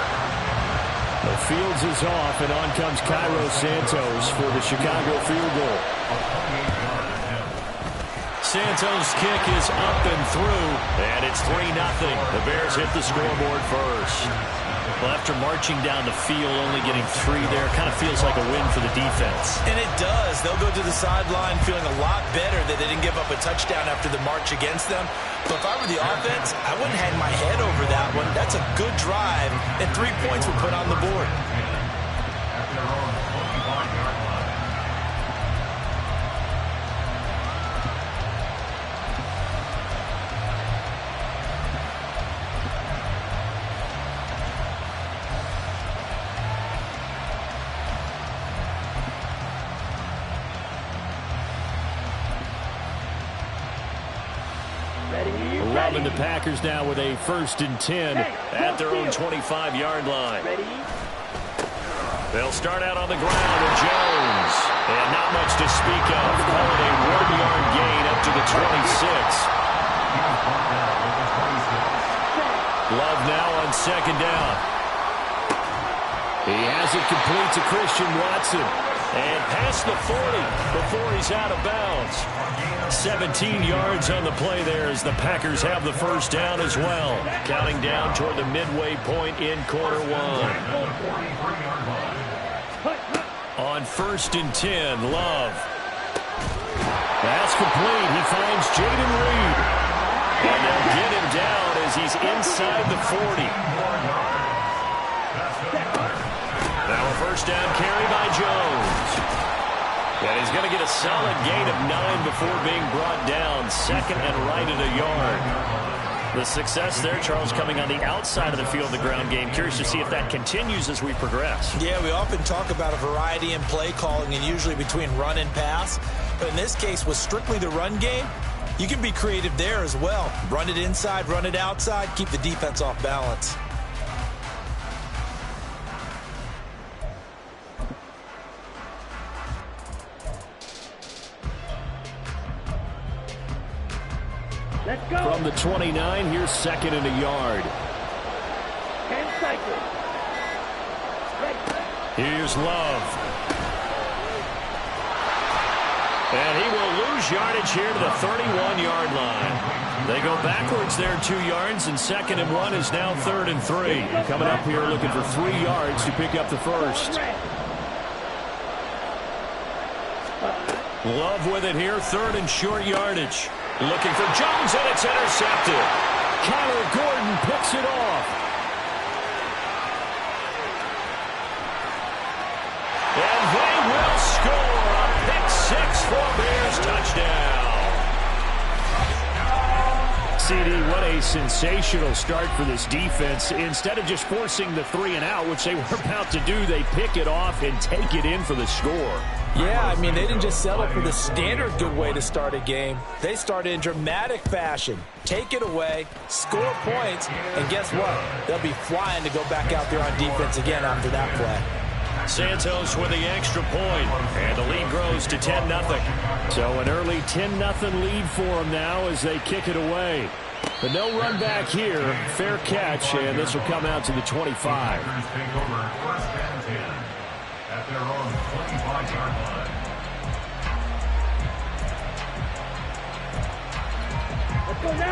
The Fields is off, and on comes Cairo Santos for the Chicago field goal. Santos' kick is up and through, and it's 3-0. The Bears hit the scoreboard first. Well, after marching down the field, only getting 3 there, kind of feels like a win for the defense. And it does. They'll go to the sideline feeling a lot better that they didn't give up a touchdown after the march against them. But if I were the offense, I wouldn't hang my head over that one. That's a good drive, and 3 points were put on the board. Loving the Packers now with a 1st and 10 at their own 25-yard line. They'll start out on the ground with Jones. And not much to speak of. Call it a 1-yard gain up to the 26. Love now on 2nd down. He has it complete to Christian Watson. And past the 40 before he's out of bounds. 17 yards on the play there as the Packers have the 1st down as well. Counting down toward the midway point in quarter 1. On 1st and 10, Love. That's complete. He finds Jaden Reed. And they'll get him down as he's inside the 40. Now a 1st down carry by Jones. And he's going to get a solid gain of 9 before being brought down. 2nd and right at a yard. The success there, Charles, coming on the outside of the field, the ground game. Curious to see if that continues as we progress. Yeah, we often talk about a variety in play calling and usually between run and pass. But in this case, with strictly the run game, you can be creative there as well. Run it inside, run it outside, keep the defense off balance. From the 29, here's 2nd and a yard. 10 seconds. Here's Love. And he will lose yardage here to the 31-yard line. They go backwards there 2 yards, and 2nd and 1 is now 3rd and 3. Coming up here looking for 3 yards to pick up the 1st. Love with it here, 3rd and short yardage. Looking for Jones, and it's intercepted. Kyler Gordon picks it off. And they will score a pick-6 for Bears touchdown. CD, what a sensational start for this defense. Instead of just forcing the 3 and out, which they were about to do, they pick it off and take it in for the score. Yeah, I mean, they didn't just settle for the standard good way to start a game. They started in dramatic fashion. Take it away, score points, and guess what? They'll be flying to go back out there on defense again after that play. Santos with the extra point, and the lead grows to 10-0. So an early 10-0 lead for them now as they kick it away. But no run back here. Fair catch, and this will come out to the 25. At their own 25-yard line.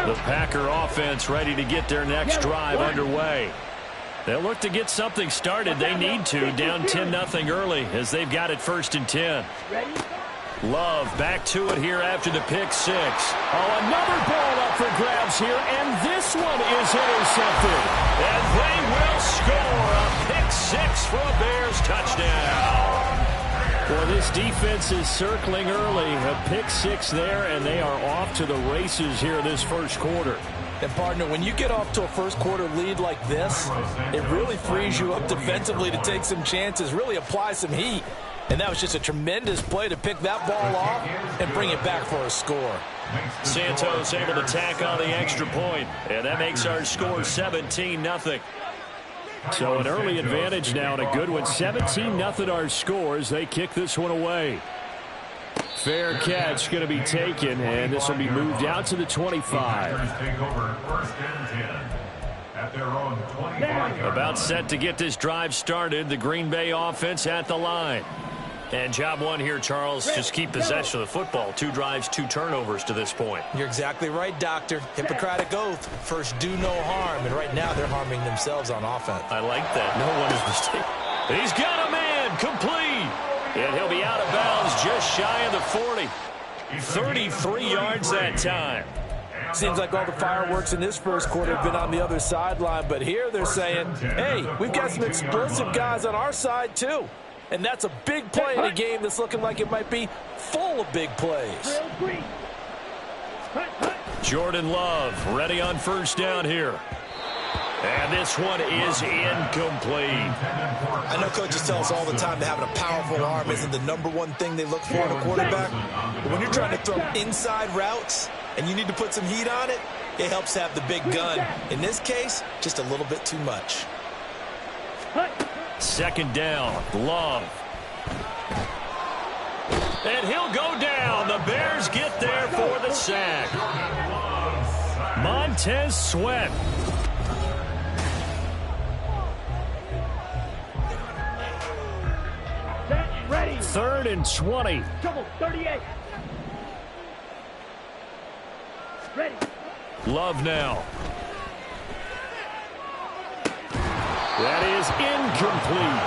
The Packer offense ready to get their next drive underway. They'll look to get something started. They need to, down 10-0 early as they've got it 1st and 10. Love back to it here after the pick six. Oh, another ball up for grabs here, and this one is intercepted. And they will score a pick six for a Bears touchdown. Well, this defense is circling early. A pick six there, and they are off to the races here this first quarter. And, partner, when you get off to a first-quarter lead like this, it really frees you up defensively to take some chances, really apply some heat. And that was just a tremendous play to pick that ball off and bring it back for a score. Santos able to tack on the extra point, and that makes our score 17-0. So an early advantage now and a good one. 17-0 our score as they kick this one away. Fair catch going to be taken, and this will be moved out to the 25. About set to get this drive started. The Green Bay offense at the line. And job one here, Charles, just keep possession of the football. 2 drives, 2 turnovers to this point. You're exactly right, Doctor. Hippocratic oath. First, do no harm. And right now, they're harming themselves on offense. I like that. No one is mistaken. He's got a man complete. And he'll be out of bounds just shy of the 40. 33 yards that time. Seems like all the fireworks in this first quarter have been on the other sideline. But here they're saying, hey, we've got some explosive guys on our side, too. And that's a big play in a game that's looking like it might be full of big plays. Jordan Love ready on first down here. And this one is incomplete. I know coaches tell us all the time that having a powerful arm isn't the #1 thing they look for in a quarterback. But when you're trying to throw inside routes and you need to put some heat on it, it helps have the big gun. In this case, just a little bit too much. Second down, Love. And he'll go down. The Bears get there for the sack. Montez Sweat. Ready. 3rd and 20. Double 38. Ready. Love now. That is incomplete.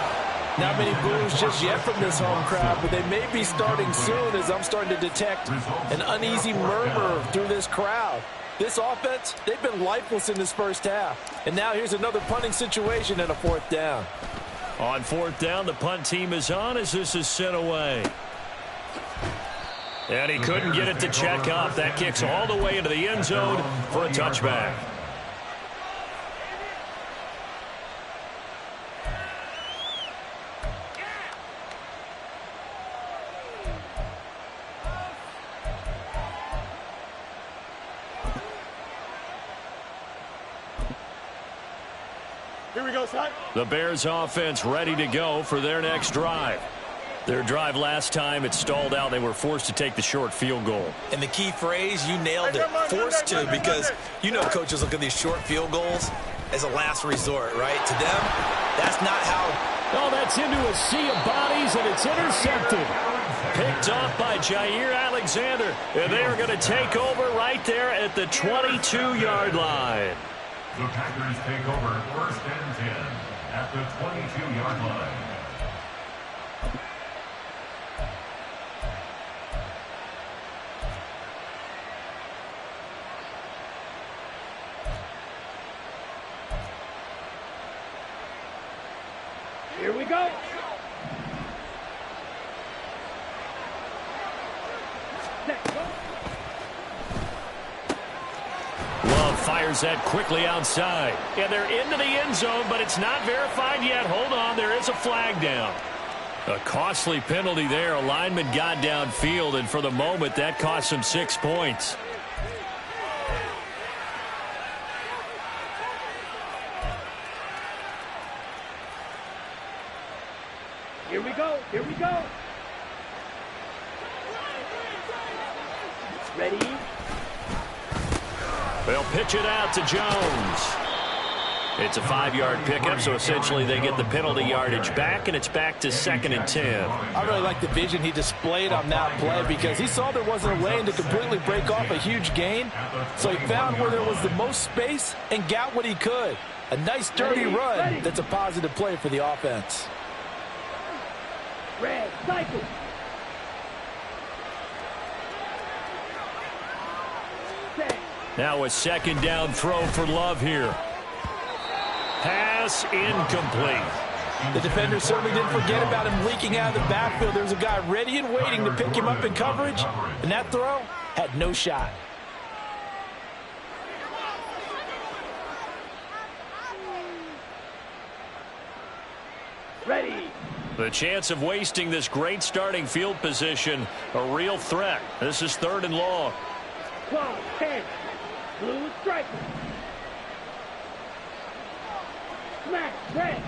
Not many boos just yet from this home crowd, but they may be starting soon as I'm starting to detect an uneasy murmur through this crowd. This offense, they've been lifeless in this first half. And now here's another punting situation and a 4th down. On 4th down, the punt team is on as this is sent away. And he couldn't get it to check up. That kicks all the way into the end zone for a touchback. Here we go, son. The Bears offense ready to go for their next drive. Their drive last time, it stalled out. They were forced to take the short field goal. And the key phrase, you nailed it, forced to, because you know coaches look at these short field goals as a last resort, right? To them, that's not how. Oh, that's into a sea of bodies, and it's intercepted. Picked off by Jair Alexander. And they are going to take over right there at the 22-yard line. The Packers take over 1st and 10 at the 22-yard line. Here we go. Love fires that quickly outside. And they're into the end zone, but it's not verified yet. Hold on, there is a flag down. A costly penalty there. A lineman got downfield, and for the moment, that cost him 6 points. Here we go. Here we go. Ready. They'll pitch it out to Jones. It's a 5-yard pickup, so essentially they get the penalty yardage back, and it's back to 2nd and 10. I really like the vision he displayed on that play because he saw there wasn't a lane to completely break off a huge gain. So he found where there was the most space and got what he could. A nice, dirty run that's a positive play for the offense. Red, cycle. Now a second down throw for Love here. Pass incomplete. The defender certainly didn't forget about him leaking out of the backfield. There's a guy ready and waiting to pick him up in coverage, and that throw had no shot. Ready. The chance of wasting this great starting field position, a real threat. This is 3rd and long. 12, 10. Blue striker. Smash, red.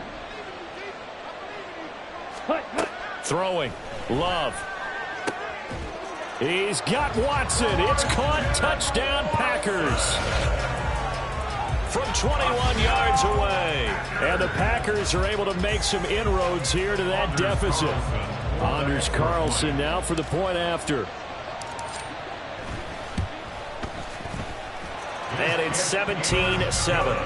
Hut. Throwing. Love. He's got Watson. It's caught. Touchdown, Packers. From 21 yards away. And the Packers are able to make some inroads here to that deficit. Anders Carlson now for the point after. And it's 17-7.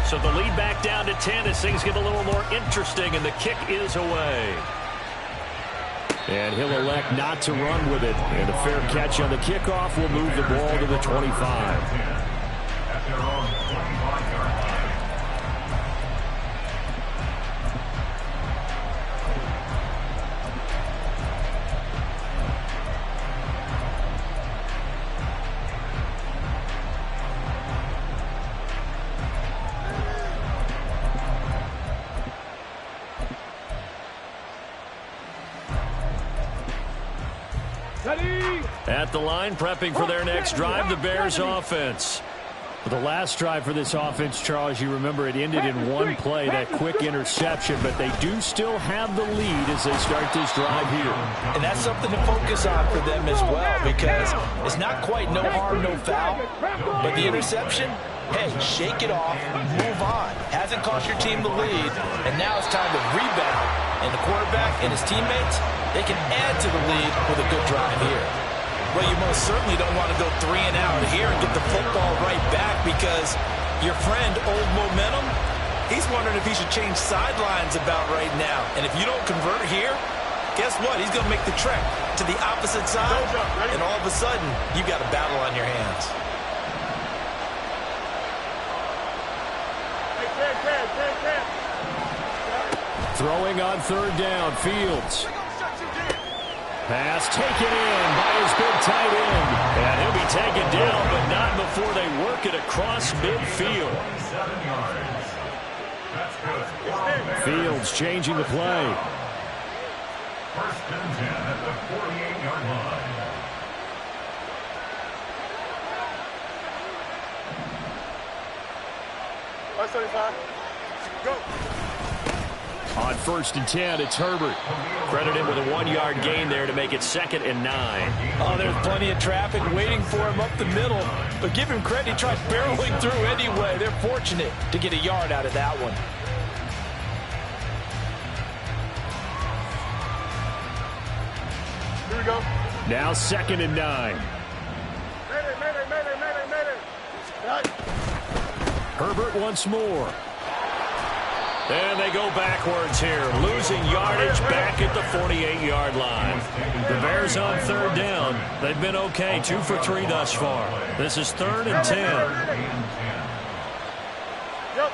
So the lead back down to 10 as things get a little more interesting, and the kick is away. And he'll elect not to run with it. And a fair catch on the kickoff will move the ball to the 25. At their own 25-yard line. At the line, prepping for their next drive, the Bears offense. The last drive for this offense, Charles, you remember it ended in one play, that quick interception, but they do still have the lead as they start this drive here. And that's something to focus on for them as well, because it's not quite no harm, no foul, but the interception, hey, shake it off, move on. Hasn't cost your team the lead, and now it's time to rebound. And the quarterback and his teammates, they can add to the lead with a good drive here. Well, you most certainly don't want to go 3 and out here and get the football right back, because your friend, Old Momentum, he's wondering if he should change sidelines about right now. And if you don't convert here, guess what? He's going to make the trek to the opposite side, and all of a sudden, you've got a battle on your hands. Throwing on 3rd down, Fields. Pass taken in by his big tight end. And he'll be taken down, but not before they work it across midfield. 7 yards. That's good. Fields changing the play. 1st and 10 at the 48-yard line. Go. On 1st and 10, it's Herbert. Credit him with a 1-yard gain there to make it 2nd and 9. Oh, there's plenty of traffic waiting for him up the middle. But give him credit, he tried barreling through anyway. They're fortunate to get a yard out of that one. Here we go. Now 2nd and 9. Right. Herbert once more. And they go backwards here, losing yardage back at the 48-yard line. The Bears on 3rd down. They've been okay, 2 for 3 thus far. This is 3rd and 10. Yep.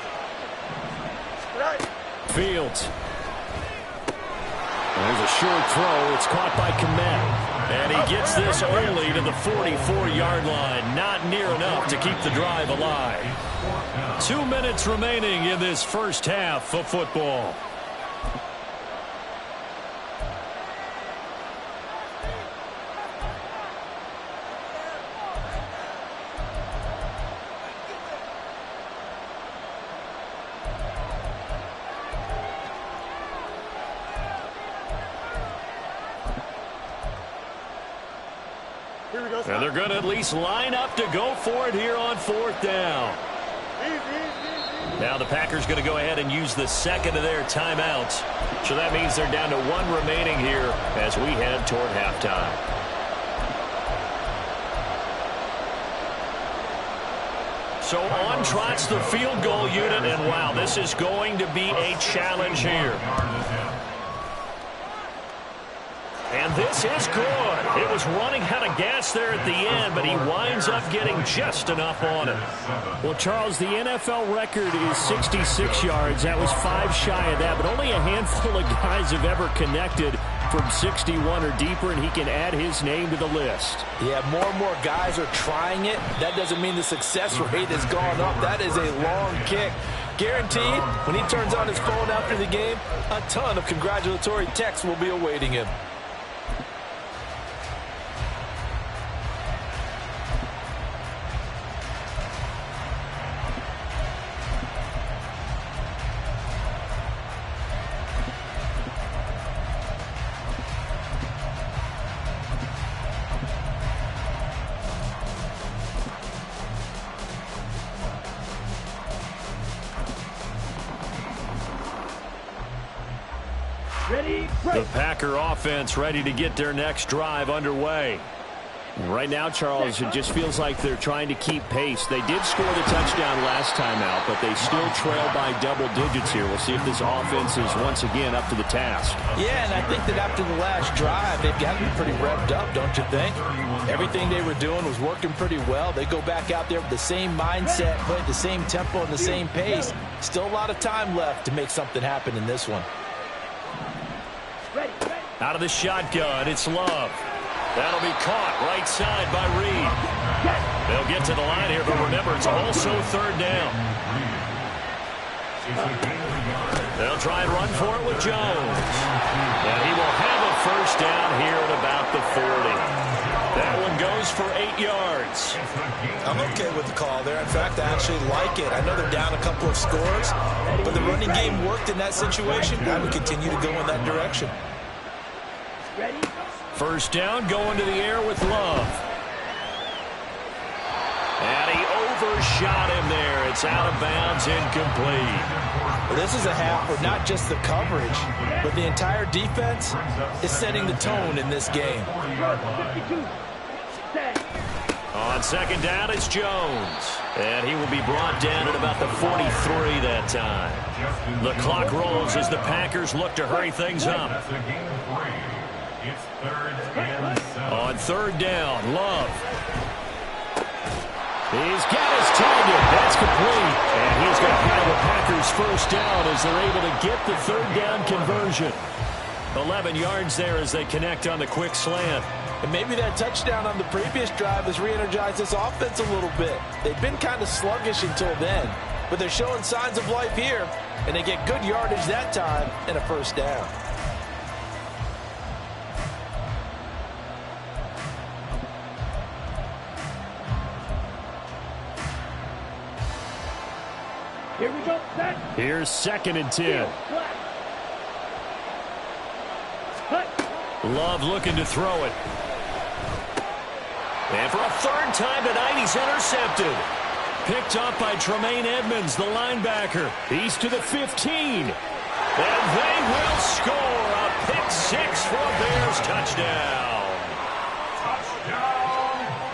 Right. Fields. There's a short throw. It's caught by Kmet. And he gets this only to the 44-yard line. Not near enough to keep the drive alive. 2 minutes remaining in this first half of football. Here we go. And they're going to at least line up to go for it here on 4th down. Now the Packers going to go ahead and use the 2nd of their timeouts. So that means they're down to 1 remaining here as we head toward halftime. So on trots the field goal unit, and wow, this is going to be a challenge here. And this is good. It was running out of gas there at the end, but he winds up getting just enough on it. Well, Charles, the NFL record is 66 yards. That was 5 shy of that, but only a handful of guys have ever connected from 61 or deeper, and he can add his name to the list. Yeah, more and more guys are trying it. That doesn't mean the success rate has gone up. That is a long kick. Guaranteed, when he turns on his phone after the game, a ton of congratulatory texts will be awaiting him. The Packer offense ready to get their next drive underway. Right now, Charles, it just feels like they're trying to keep pace. They did score the touchdown last time out, but they still trail by double digits here. We'll see if this offense is once again up to the task. Yeah, and I think that after the last drive, they've got to be pretty revved up, don't you think? Everything they were doing was working pretty well. They go back out there with the same mindset, play at the same tempo and the same pace. Still a lot of time left to make something happen in this one. Out of the shotgun, it's Love. That'll be caught right side by Reed. They'll get to the line here, but remember, it's also third down. They'll try and run for it with Jones. And he will have a first down here at about the 40. That one goes for 8 yards. I'm okay with the call there. In fact, I actually like it. I know they're down a couple of scores, but the running game worked in that situation. I would continue to go in that direction. First down, going to the air with Love. And he overshot him there. It's out of bounds, incomplete. Well, this is a half where not just the coverage, but the entire defense is setting the tone in this game. On second down, it's Jones. And he will be brought down at about the 43 that time. The clock rolls as the Packers look to hurry things up. It's third and 7. On third down, Love. He's got his target. That's complete. And he's going to have the Packers first down as they're able to get the third down conversion. 11 yards there as they connect on the quick slant. And maybe that touchdown on the previous drive has re-energized this offense a little bit. They've been kind of sluggish until then, but they're showing signs of life here, and they get good yardage that time and a first down. Here we go. Set. Here's 2nd and 10. Love looking to throw it. And for a third time tonight, he's intercepted. Picked up by Tremaine Edmonds, the linebacker. He's to the 15. And they will score a pick-6 for a Bears touchdown.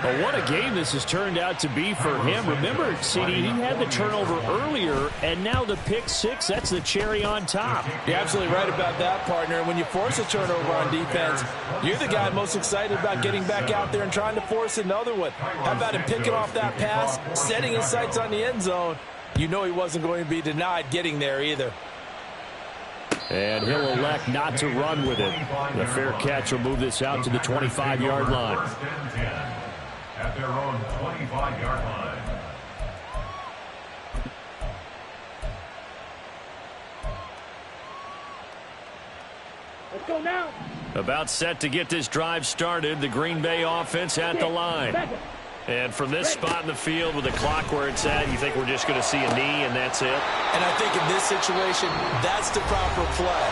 Well, what a game this has turned out to be for him. Remember, CD, he had the turnover earlier, and now the pick-6, that's the cherry on top. You're absolutely right about that, partner. When you force a turnover on defense, you're the guy most excited about getting back out there and trying to force another one. How about him picking off that pass, setting his sights on the end zone? You know he wasn't going to be denied getting there either. And he'll elect not to run with it. The fair catch will move this out to the 25-yard line. First and 10 at their own 25-yard line. Let's go now. About set to get this drive started. The Green Bay offense at the line. And from this spot in the field with the clock where it's at, you think we're just going to see a knee and that's it? And I think in this situation, that's the proper play.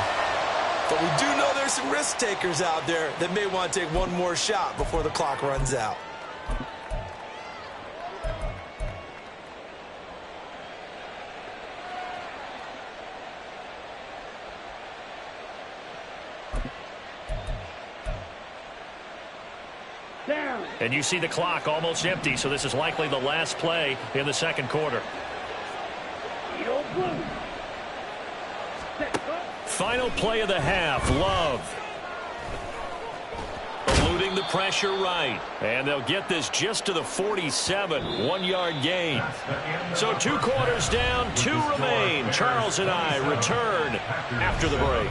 But we do know there's some risk takers out there that may want to take one more shot before the clock runs out. Down. And you see the clock almost empty, so this is likely the last play in the second quarter. Eagle blue. Set. Go. Final play of the half, Love. the pressure right. And they'll get this just to the 47, 1 yard gain. So 2 quarters down, 2 remain. Charles and I return after the break.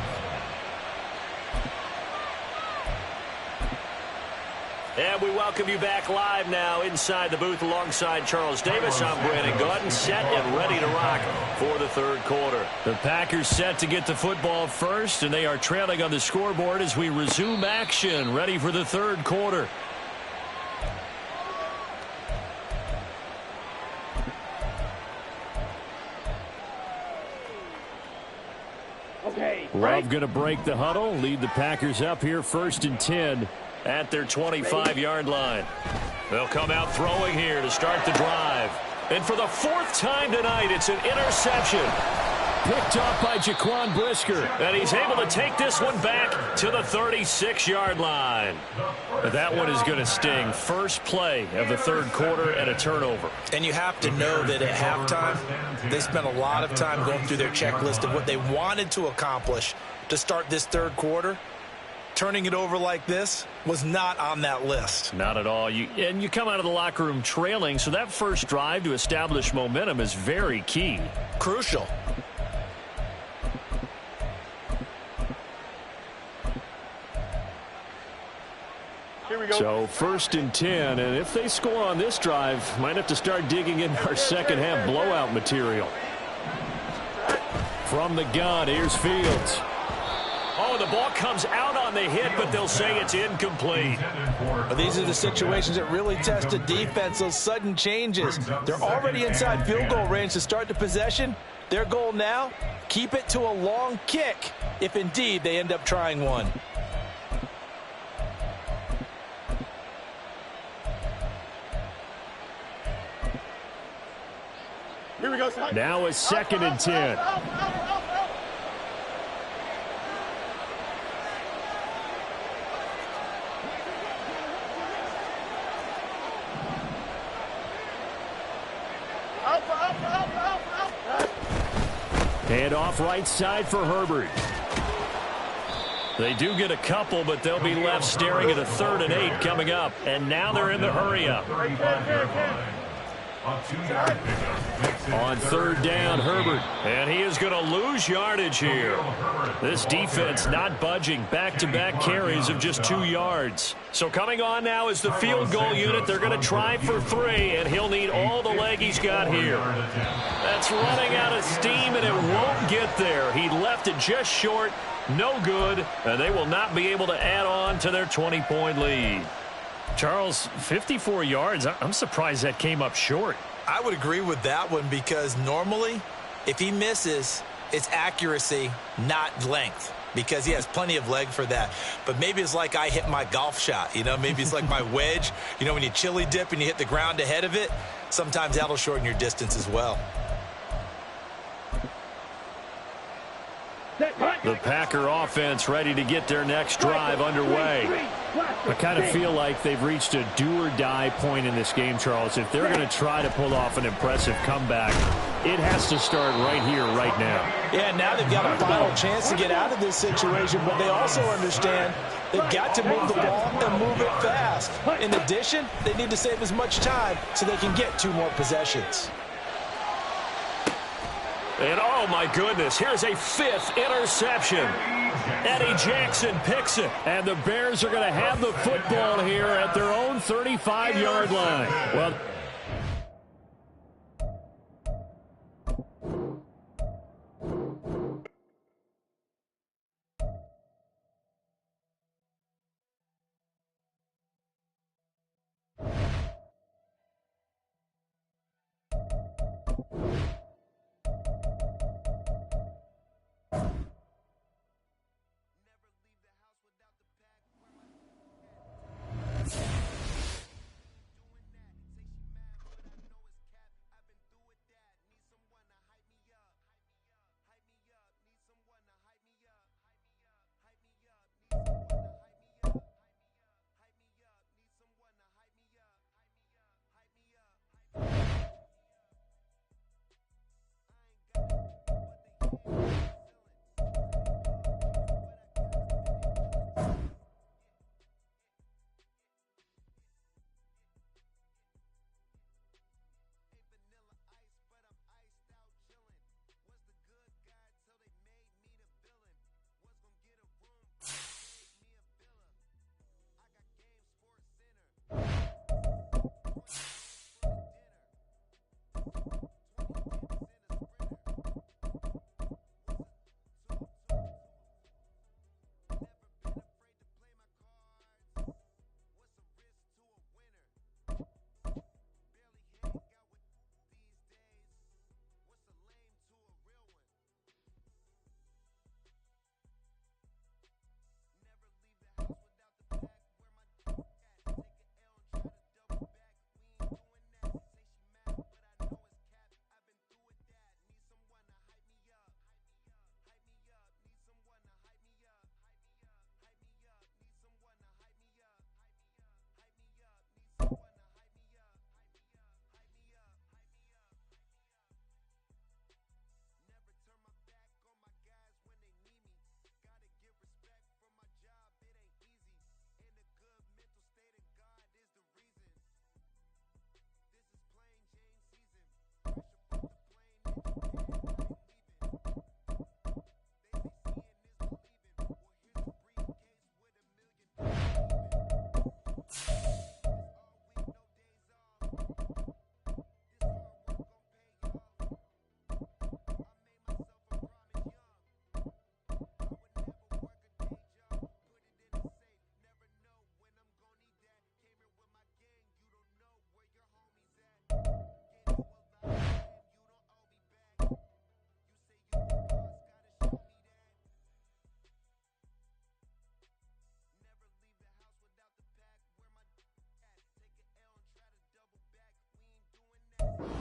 And we welcome you back live now inside the booth alongside Charles Davis. I'm Brandon Gaudin, set and ready to rock for the third quarter. The Packers set to get the football first, and they are trailing on the scoreboard as we resume action, ready for the third quarter. Okay. Love going to break the huddle, lead the Packers up here 1st and 10 at their 25-yard line. They'll come out throwing here to start the drive. And for the 4th time tonight, it's an interception. Picked off by Jaquan Brisker. And he's able to take this one back to the 36-yard line. That one is going to sting. First play of the third quarter and a turnover. And you have to know that at halftime, they spent a lot of time going through their checklist of what they wanted to accomplish to start this third quarter. Turning it over like this was not on that list. Not at all. And you come out of the locker room trailing, so that first drive to establish momentum is very key. Crucial. Here we go. So 1st and 10, and if they score on this drive, might have to start digging in our second half blowout material. From the gun, here's Fields. Oh, the ball comes out on the hit, but they'll say it's incomplete. These are the situations that really test a defense, those sudden changes. They're already inside field goal range to start the possession. Their goal now, keep it to a long kick, if indeed they end up trying one. Here we go. Now a 2nd and 10. Hand off right side for Herbert. They do get a couple, but they'll be left staring at a 3rd and 8 coming up. And now they're in the hurry up. On 3rd down, Herbert. And he is going to lose yardage here. This defense not budging. Back-to-back carries of just 2 yards. So coming on now is the field goal unit. They're going to try for 3, and he'll need all the leg he's got here. That's running out of steam, and it won't get there. He left it just short. No good, and they will not be able to add on to their 20-point lead. Charles, 54 yards. I'm surprised that came up short. I would agree with that one because normally, if he misses, it's accuracy, not length, because he has plenty of leg for that. But maybe it's like I hit my golf shot, maybe it's like my wedge. When you chili dip and you hit the ground ahead of it, sometimes that'll shorten your distance as well. The Packer offense ready to get their next drive underway. I kind of feel like they've reached a do-or-die point in this game, Charles. If they're going to try to pull off an impressive comeback, it has to start right here, right now. Yeah, now they've got a final chance to get out of this situation, but they also understand they've got to move the ball and move it fast. In addition, they need to save as much time so they can get 2 more possessions. And oh my goodness, here's a 5th interception. Eddie Jackson picks it. And the Bears are going to have the football here at their own 35-yard line. Well,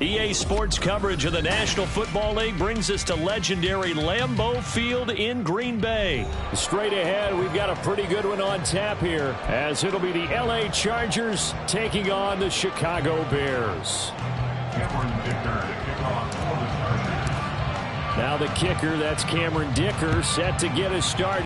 EA Sports coverage of the National Football League brings us to legendary Lambeau Field in Green Bay. Straight ahead, we've got a pretty good one on tap here, as it'll be the LA Chargers taking on the Chicago Bears. Now the kicker, that's Cameron Dicker, set to get us started.